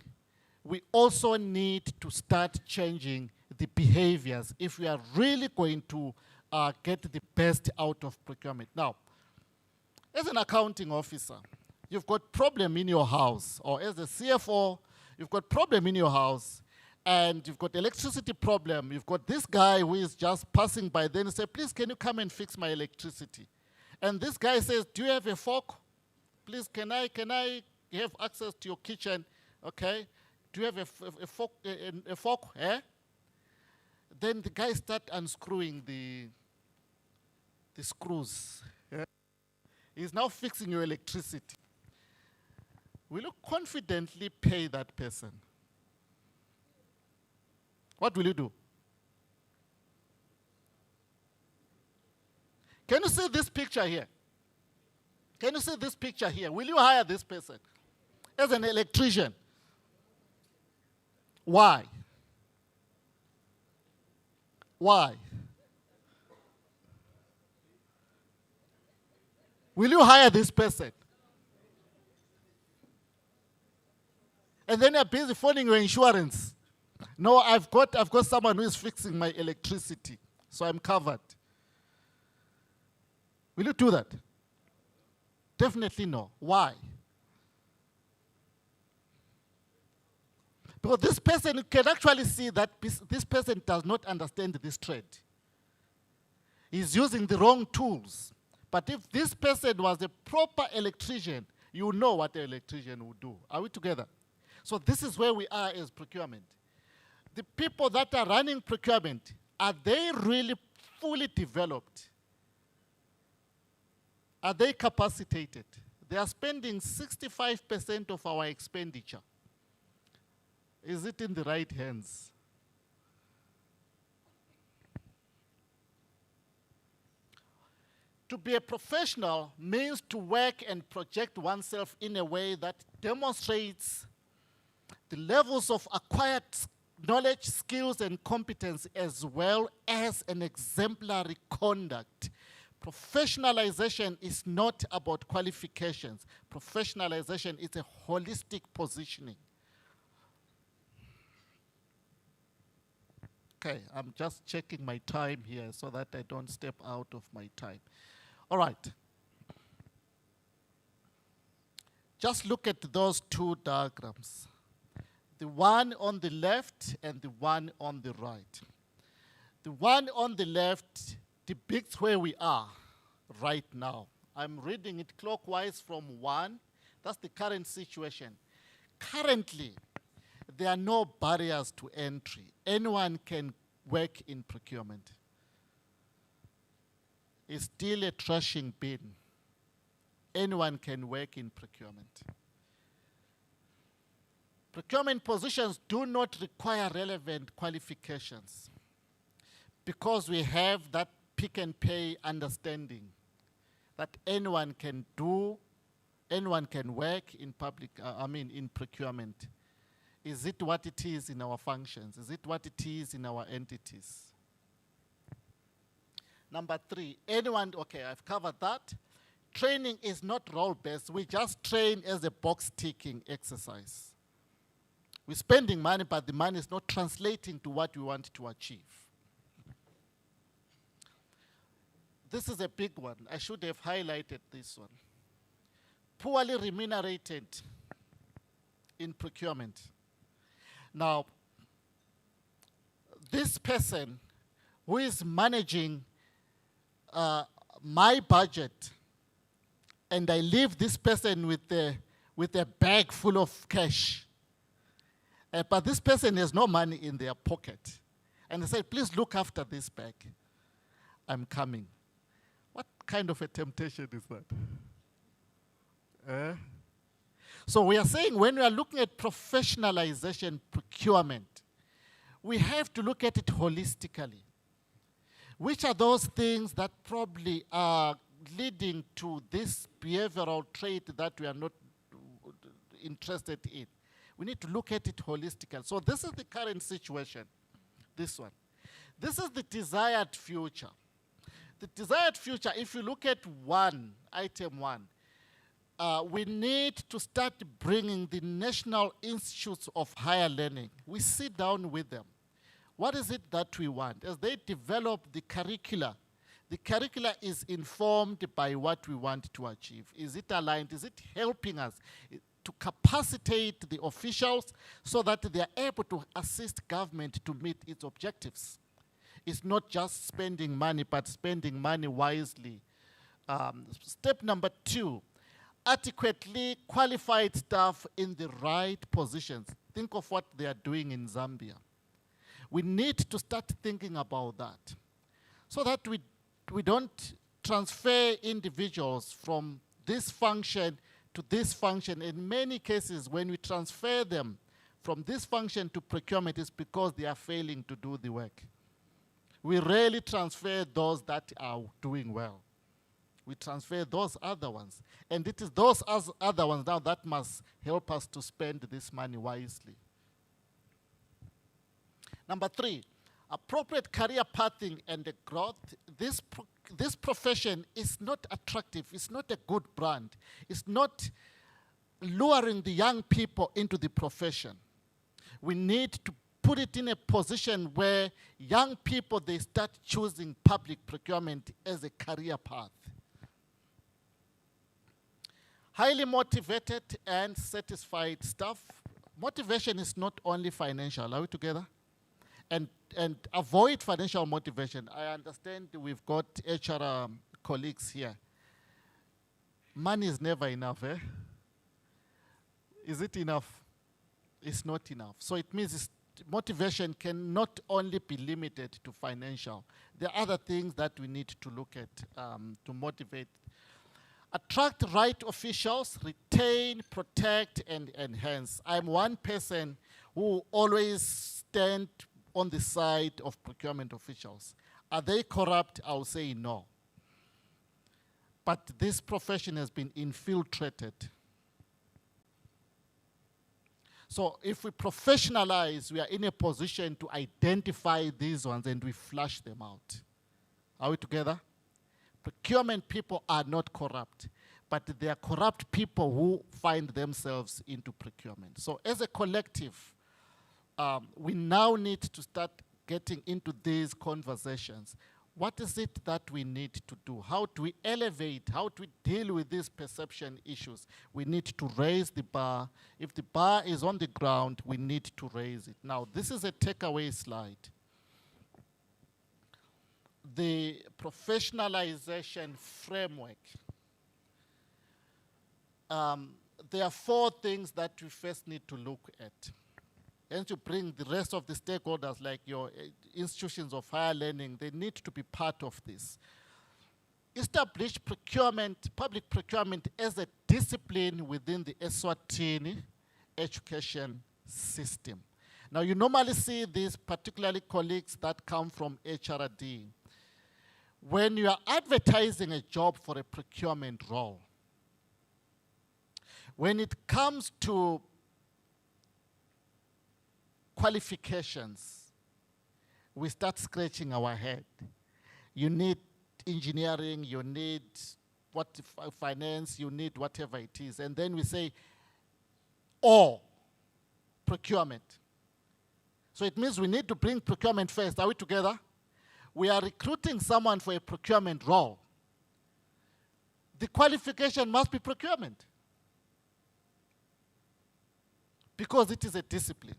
we also need to start changing the behaviors if we are really going to get the best out of procurement. Now, as an accounting officer, you've got problem in your house, or as a CFO, you've got problem in your house, and you've got electricity problem. You've got this guy who is just passing by, then you say, please, can you come and fix my electricity? And this guy says, do you have a fork? Please, can I have access to your kitchen? Okay. Do you have a fork? Eh? Then the guy starts unscrewing the screws. Yeah? He's now fixing your electricity. Will you confidently pay that person? What will you do? Can you see this picture here? Can you see this picture here? Will you hire this person as an electrician? Why? Why? Will you hire this person? And then you're busy phoning your insurance. No, I've got someone who is fixing my electricity, so I'm covered. Will you do that? Definitely no. Why? Because this person can actually see that this person does not understand this trade. He's using the wrong tools. But if this person was a proper electrician, you know what an electrician would do. Are we together? So this is where we are as procurement. The people that are running procurement, are they really fully developed? Are they capacitated? They are spending 65% of our expenditure. Is it in the right hands? To be a professional means to work and project oneself in a way that demonstrates the levels of acquired knowledge, skills, and competence, as well as an exemplary conduct. Professionalization is not about qualifications. Professionalization is a holistic positioning. Okay, I'm just checking my time here so that I don't step out of my time. All right. Just look at those two diagrams. The one on the left and the one on the right. The one on the left depicts where we are right now. I'm reading it clockwise from 1. That's the current situation. Currently, there are no barriers to entry. Anyone can work in procurement. It's still a trashing bin. Anyone can work in procurement. Procurement positions do not require relevant qualifications because we have that pick and pay understanding that anyone can work in in procurement. Is it what it is in our functions? Is it what it is in our entities? Number 3, okay, I've covered that. Training is not role-based. We just train as a box-ticking exercise. We're spending money, but the money is not translating to what we want to achieve. This is a big one. I should have highlighted this one. Poorly remunerated in procurement. Now, this person who is managing my budget, and I leave this person with a bag full of cash, but this person has no money in their pocket, and they say, please look after this bag. I'm coming. What kind of a temptation is that? So we are saying when we are looking at professionalization procurement, we have to look at it holistically. Which are those things that probably are leading to this behavioral trait that we are not interested in? We need to look at it holistically. So this is the current situation, this one. This is the desired future. The desired future, if you look at item 1, we need to start bringing the National Institutes of Higher Learning. We sit down with them. What is it that we want? As they develop the curricula is informed by what we want to achieve. Is it aligned? Is it helping us to capacitate the officials so that they are able to assist government to meet its objectives? It's not just spending money, but spending money wisely. Step number 2, adequately qualified staff in the right positions. Think of what they are doing in Zambia. We need to start thinking about that so that we don't transfer individuals from this function to this function. In many cases, when we transfer them from this function to procurement, it's because they are failing to do the work. We rarely transfer those that are doing well. We transfer those other ones. And it is those other ones now that must help us to spend this money wisely. Number 3, appropriate career pathing and the growth. This profession is not attractive. It's not a good brand. It's not luring the young people into the profession. We need to put it in a position where young people, they start choosing public procurement as a career path. Highly motivated and satisfied staff. Motivation is not only financial. Are we together? And avoid financial motivation. I understand we've got HR colleagues here. Money is never enough, eh? Is it enough? It's not enough. So it means motivation can not only be limited to financial. There are other things that we need to look at to motivate. Attract right officials, retain, protect, and enhance. I'm one person who always stand on the side of procurement officials. Are they corrupt? I'll say no. But this profession has been infiltrated. So if we professionalize, we are in a position to identify these ones and we flush them out. Are we together? Procurement people are not corrupt, but they are corrupt people who find themselves into procurement. So as a collective, we now need to start getting into these conversations. What is it that we need to do? How do we elevate? How do we deal with these perception issues? We need to raise the bar. If the bar is on the ground, we need to raise it. Now, this is a takeaway slide. The professionalization framework. there are 4 things that we first need to look at. And to bring the rest of the stakeholders, like your institutions of higher learning, they need to be part of this. Establish procurement, public procurement as a discipline within the Eswatini education system. Now, you normally see these, particularly colleagues that come from HRD. When you are advertising a job for a procurement role, when it comes to qualifications, we start scratching our head. You need engineering, you need finance, you need whatever it is. And then we say, or procurement. So it means we need to bring procurement first. Are we together? We are recruiting someone for a procurement role. The qualification must be procurement, because it is a discipline.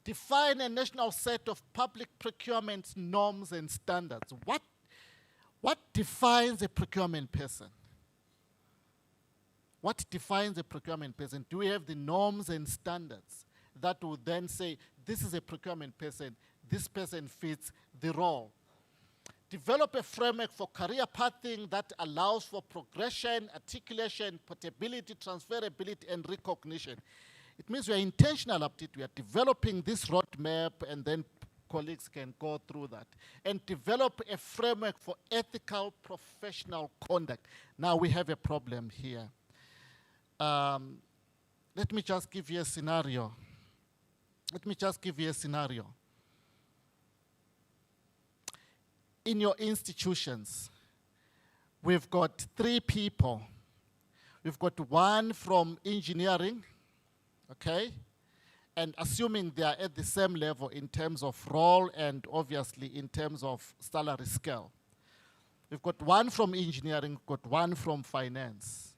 Define a national set of public procurement norms and standards. What defines a procurement person? What defines a procurement person? Do we have the norms and standards that would then say, this is a procurement person, this person fits the role? Develop a framework for career pathing that allows for progression, articulation, portability, transferability, and recognition. It means we are intentional about it. We are developing this roadmap, and then colleagues can go through that. And develop a framework for ethical professional conduct. Now we have a problem here. Let me just give you a scenario. In your institutions, we've got 3 people. We've got 1 from engineering, okay? And assuming they are at the same level in terms of role and obviously in terms of salary scale. We've got 1 from engineering, we've got 1 from finance,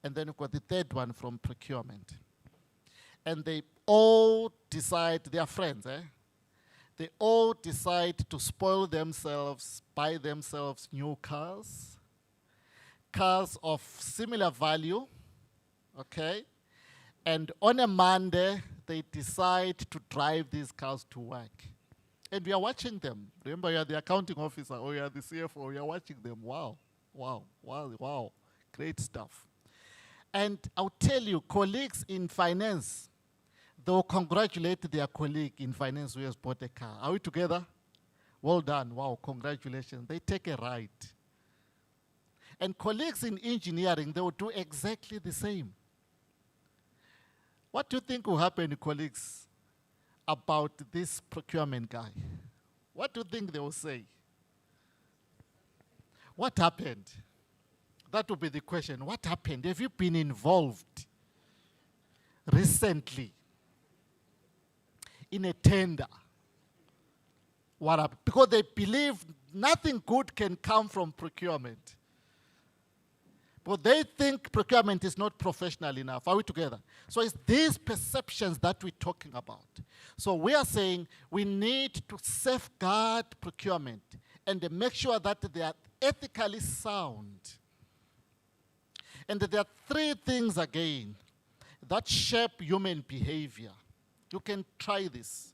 and then we've got the 3rd one from procurement. And they all decide, they are friends, They all decide to spoil themselves, buy themselves new cars of similar value, okay? And on a Monday, they decide to drive these cars to work. And we are watching them. Remember, you are the accounting officer, or you are the CFO, you are watching them. Wow, wow, wow, wow, great stuff. And I'll tell you, colleagues in finance, they will congratulate their colleague in finance who has bought a car. Are we together? Well done, wow, congratulations. They take a ride. And colleagues in engineering, they will do exactly the same. What do you think will happen, colleagues, about this procurement guy? What do you think they will say? What happened? That will be the question. What happened? Have you been involved recently in a tender? What happened? Because they believe nothing good can come from procurement. But they think procurement is not professional enough. Are we together? So it's these perceptions that we're talking about. So we are saying we need to safeguard procurement and make sure that they are ethically sound. And that there are 3 things again that shape human behavior. You can try this.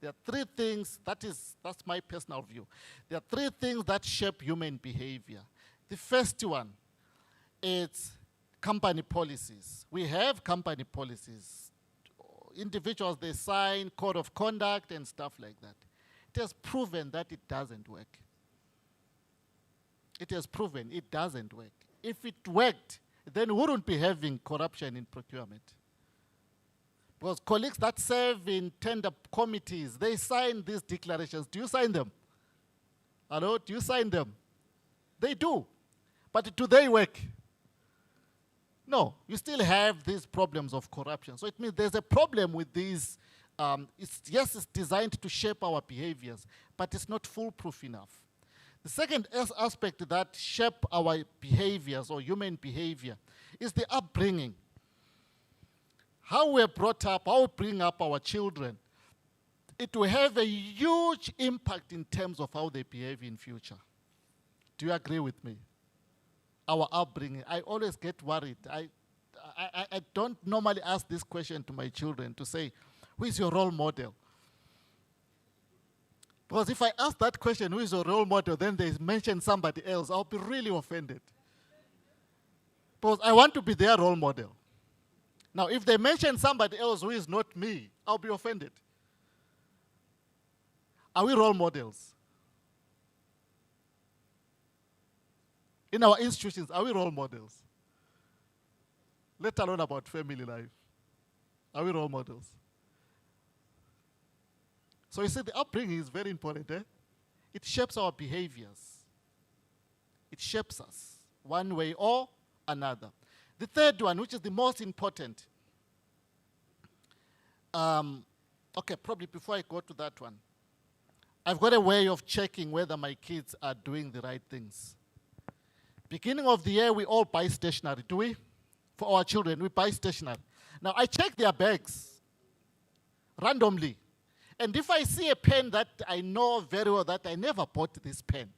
There are 3 things, that's my personal view. There are 3 things that shape human behavior. The first one, it's company policies. We have company policies. Individuals, they sign code of conduct and stuff like that. It has proven that it doesn't work. It has proven it doesn't work. If it worked, then we wouldn't be having corruption in procurement. Because colleagues that serve in tender committees, they sign these declarations. Do you sign them? Hello? Do you sign them? They do. But do they work? No. You still have these problems of corruption. So it means there's a problem with these. It's designed to shape our behaviors, but it's not foolproof enough. The second aspect that shape our behaviors or human behavior is the upbringing. How we're brought up, how we bring up our children, it will have a huge impact in terms of how they behave in future. Do you agree with me? our upbringing. I always get worried. I don't normally ask this question to my children to say, who is your role model? Because if I ask that question, who is your role model, then they mention somebody else, I'll be really offended. Because I want to be their role model. Now, if they mention somebody else who is not me, I'll be offended. Are we role models? In our institutions, are we role models? Let alone about family life. Are we role models? So you see, the upbringing is very important. It shapes our behaviors. It shapes us one way or another. The third one, which is the most important. Okay, probably before I go to that one, I've got a way of checking whether my kids are doing the right things. Beginning of the year, we all buy stationery, do we? For our children, we buy stationery. Now, I check their bags randomly. And if I see a pen that I know very well that I never bought this pen,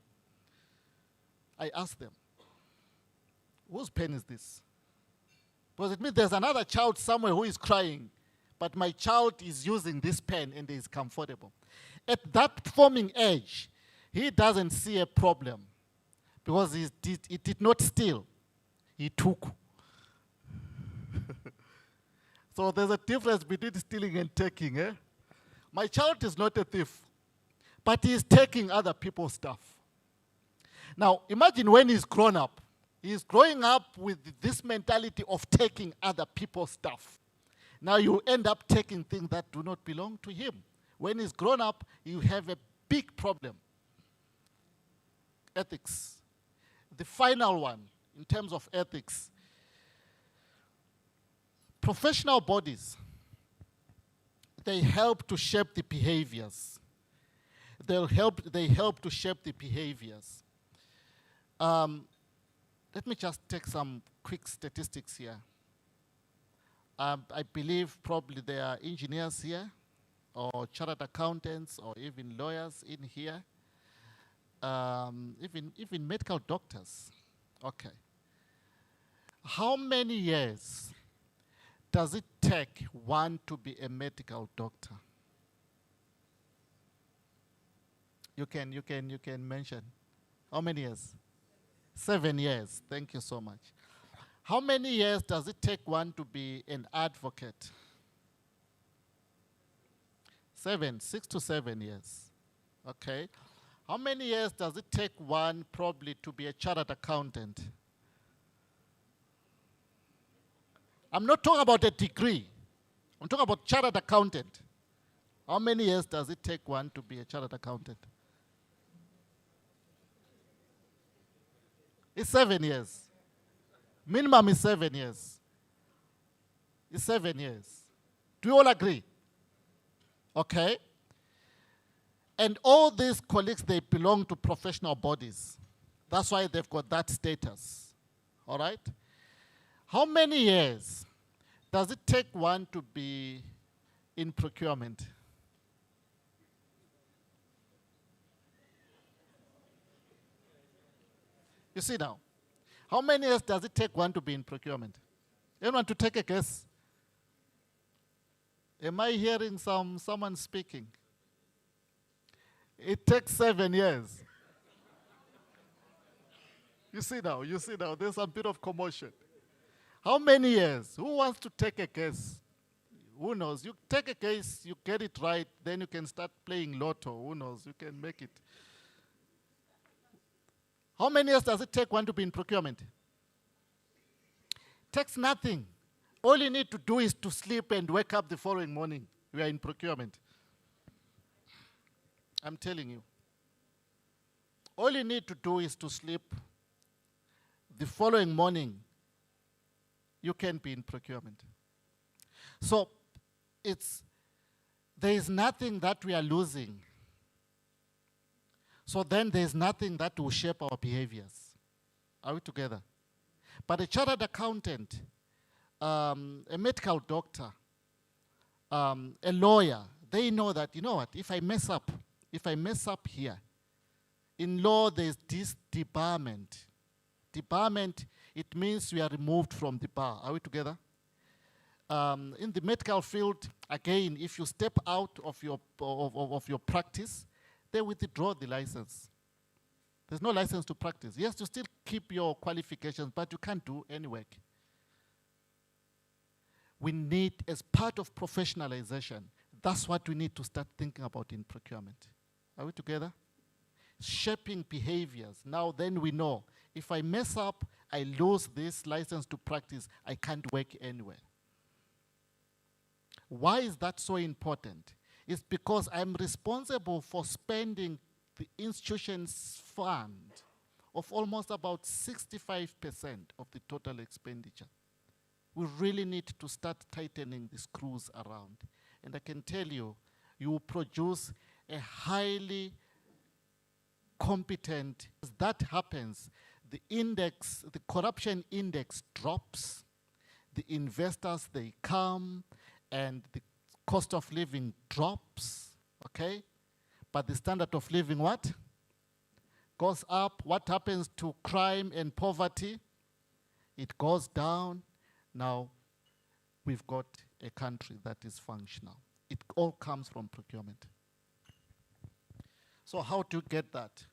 I ask them, whose pen is this? Because it means there's another child somewhere who is crying, but my child is using this pen and is comfortable. At that forming age, he doesn't see a problem because he did not steal, he took. So there's a difference between stealing and taking. My child is not a thief, but he is taking other people's stuff. Now, imagine when he's grown up. He's growing up with this mentality of taking other people's stuff. Now you end up taking things that do not belong to him. When he's grown up, you have a big problem. Ethics. The final one, in terms of ethics. Professional bodies, they help to shape the behaviors. They help to shape the behaviors. Let me just take some quick statistics here. I believe probably there are engineers here, or chartered accountants, or even lawyers in here, even medical doctors. Okay. How many years does it take one to be a medical doctor? You can mention. How many years? 7 years. Thank you so much. How many years does it take one to be an advocate? 6 to 7 years. Okay. How many years does it take one probably to be a chartered accountant? I'm not talking about a degree. I'm talking about chartered accountant. How many years does it take one to be a chartered accountant? It's 7 years. Minimum is 7 years. It's 7 years. Do you all agree? Okay. And all these colleagues, they belong to professional bodies. That's why they've got that status. All right? How many years does it take one to be in procurement? You see now, how many years does it take one to be in procurement? Anyone to take a guess? Am I hearing someone speaking? It takes 7 years. You see now, there's a bit of commotion. How many years? Who wants to take a guess? Who knows? You take a guess, you get it right, then you can start playing lotto. Who knows? You can make it. How many years does it take one to be in procurement? Takes nothing. All you need to do is to sleep and wake up the following morning. We are in procurement. I'm telling you. All you need to do is to sleep. The following morning, you can be in procurement. So there is nothing that we are losing. So then there's nothing that will shape our behaviors. Are we together? But a chartered accountant, a medical doctor, a lawyer, they know that, you know what, if I mess up here, in law there's this debarment. Debarment, it means we are removed from the bar. Are we together? In the medical field, again, if you step out of your practice, they withdraw the license. There's no license to practice. Yes, you still keep your qualifications, but you can't do any work. We need, as part of professionalization, that's what we need to start thinking about in procurement. Are we together? Shaping behaviors. Now then we know, if I mess up, I lose this license to practice, I can't work anywhere. Why is that so important? It's because I'm responsible for spending the institution's fund of almost about 65% of the total expenditure. We really need to start tightening the screws around. And I can tell you, you will produce a highly competent. As that happens, the index, the corruption index drops, the investors, they come, and the cost of living drops, okay? But the standard of living what? Goes up. What happens to crime and poverty? It goes down. Now, we've got a country that is functional. It all comes from procurement. So how to get that?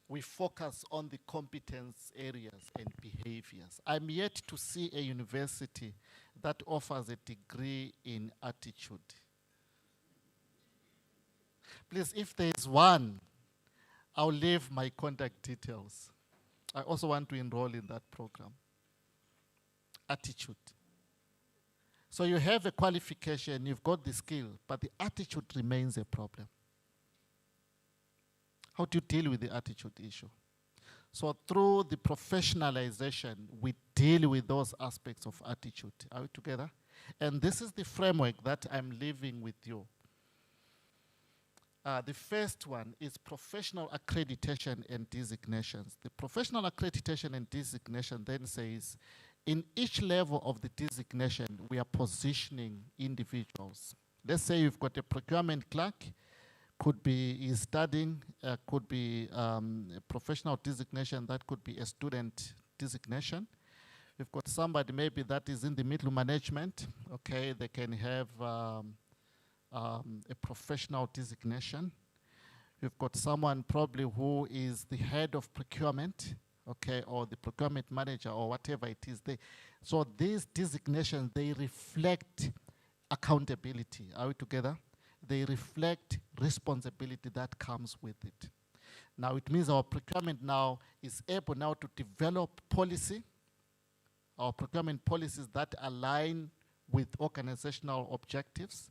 We focus on the competence areas and behaviors. I'm yet to see a university that offers a degree in attitude. Please, if there's one, I'll leave my contact details. I also want to enroll in that program. Attitude. So you have a qualification, you've got the skill, but the attitude remains a problem. How do you deal with the attitude issue? So through the professionalization, we deal with those aspects of attitude. Are we together? And this is the framework that I'm leaving with you. The first one is professional accreditation and designations. The professional accreditation and designation then says, in each level of the designation, we are positioning individuals. Let's say you've got a procurement clerk, could be is studying, could be a professional designation, that could be a student designation. We've got somebody maybe that is in the middle management, okay, they can have a professional designation. We've got someone probably who is the head of procurement, okay, or the procurement manager or whatever it is. So these designations, they reflect accountability. Are we together? They reflect responsibility that comes with it. Now it means our procurement now is able now to develop policy, our procurement policies that align with organizational objectives.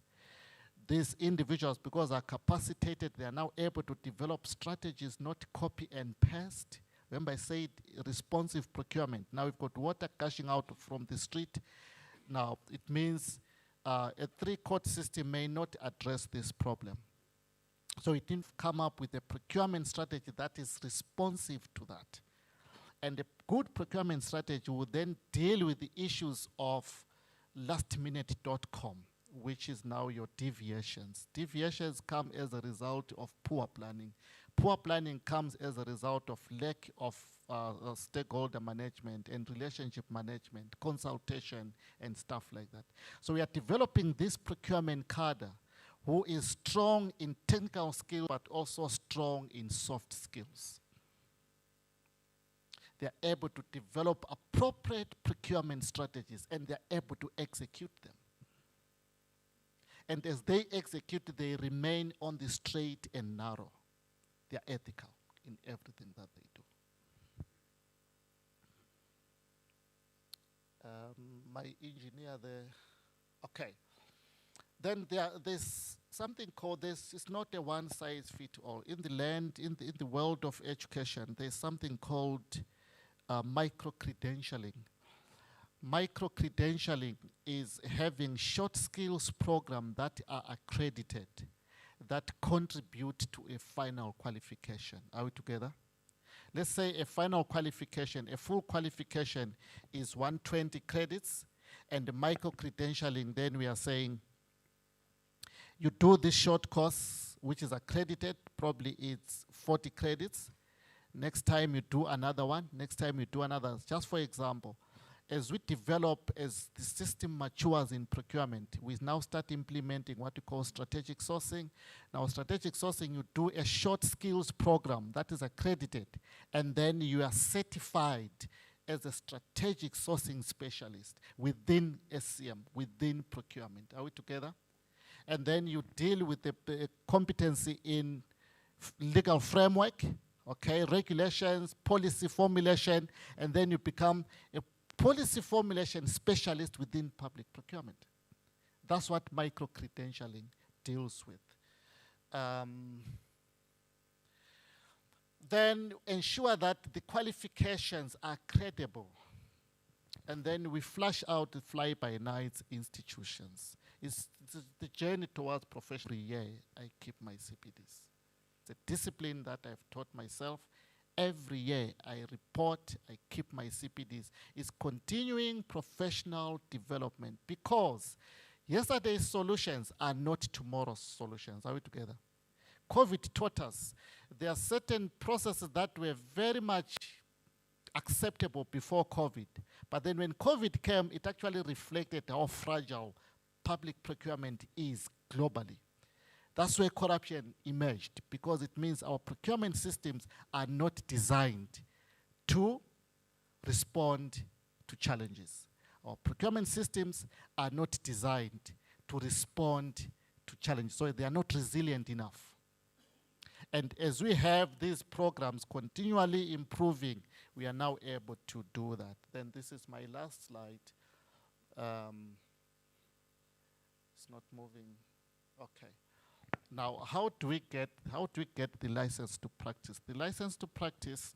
These individuals, because are capacitated, they are now able to develop strategies, not copy and paste. Remember I said responsive procurement. Now we've got water gushing out from the street. Now it means a three-court system may not address this problem. So it didn't come up with a procurement strategy that is responsive to that. And a good procurement strategy would then deal with the issues of lastminute.com, which is now your deviations. Deviations come as a result of poor planning. Poor planning comes as a result of lack of stakeholder management and relationship management, consultation, and stuff like that. So we are developing this procurement cadre who is strong in technical skills, but also strong in soft skills. They are able to develop appropriate procurement strategies, and they are able to execute them. And as they execute, they remain on the straight and narrow. They are ethical in everything that they do. My engineer there, okay. Then there's something called this, it's not a one size fits all. In the land, in the world of education, there's something called micro-credentialing. Micro-credentialing is having short skills programs that are accredited, that contribute to a final qualification. Are we together? Let's say a final qualification, a full qualification is 120 credits, and the micro-credentialing, then we are saying, you do this short course, which is accredited, probably it's 40 credits. Next time you do another one, next time you do another. Just for example, as we develop, as the system matures in procurement, we now start implementing what we call strategic sourcing. Now, strategic sourcing, you do a short skills program that is accredited, and then you are certified as a strategic sourcing specialist within SCM, within procurement. Are we together? And then you deal with the competency in legal framework, okay, regulations, policy formulation, and then you become a policy formulation specialist within public procurement. That's what micro-credentialing deals with. Then ensure that the qualifications are credible. And then we flush out the fly-by-night institutions. It's the journey towards professional year. I keep my CPDs. It's a discipline that I've taught myself. Every year I report, I keep my CPDs. It's continuing professional development, because yesterday's solutions are not tomorrow's solutions. Are we together? COVID taught us there are certain processes that were very much acceptable before COVID. But then when COVID came, it actually reflected how fragile public procurement is globally. That's where corruption emerged, because it means our procurement systems are not designed to respond to challenges. Our procurement systems are not designed to respond to challenges, so they are not resilient enough. And as we have these programs continually improving, we are now able to do that. Then this is my last slide. It's not moving. Okay. Now, how do we get the license to practice? The license to practice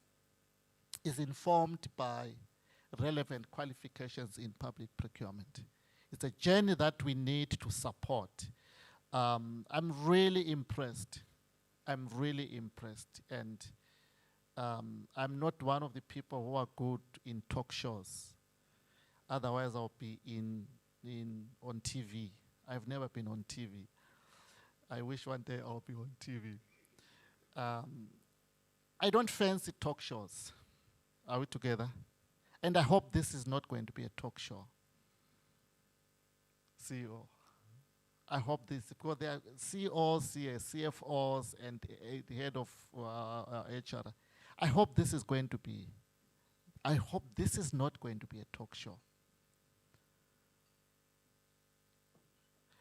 is informed by relevant qualifications in public procurement. It's a journey that we need to support. I'm really impressed. I'm really impressed, and I'm not one of the people who are good in talk shows. Otherwise, I'll be on TV. I've never been on TV. I wish one day I'll be on TV. I don't fancy talk shows. Are we together? And I hope this is not going to be a talk show. CEO. I hope this, because there are CEOs here, CFOs, and the head of HR. I hope this is not going to be a talk show.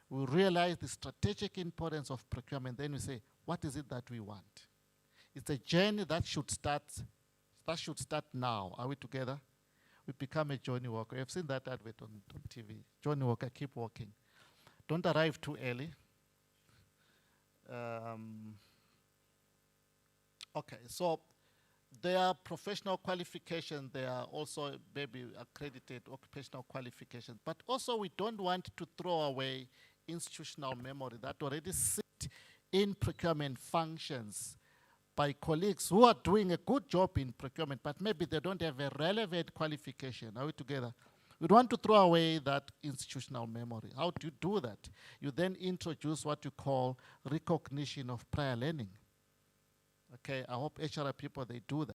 We realize the strategic importance of procurement, then we say, what is it that we want? It's a journey that should start now. Are we together? We become a Johnny Walker. I've seen that advert on TV. Johnny Walker, keep walking. Don't arrive too early. Okay, so there are professional qualifications. There are also maybe accredited occupational qualifications. But also we don't want to throw away institutional memory that already sit in procurement functions by colleagues who are doing a good job in procurement, but maybe they don't have a relevant qualification. Are we together? We don't want to throw away that institutional memory. How do you do that? You then introduce what you call recognition of prior learning. Okay, I hope HR people, they do that.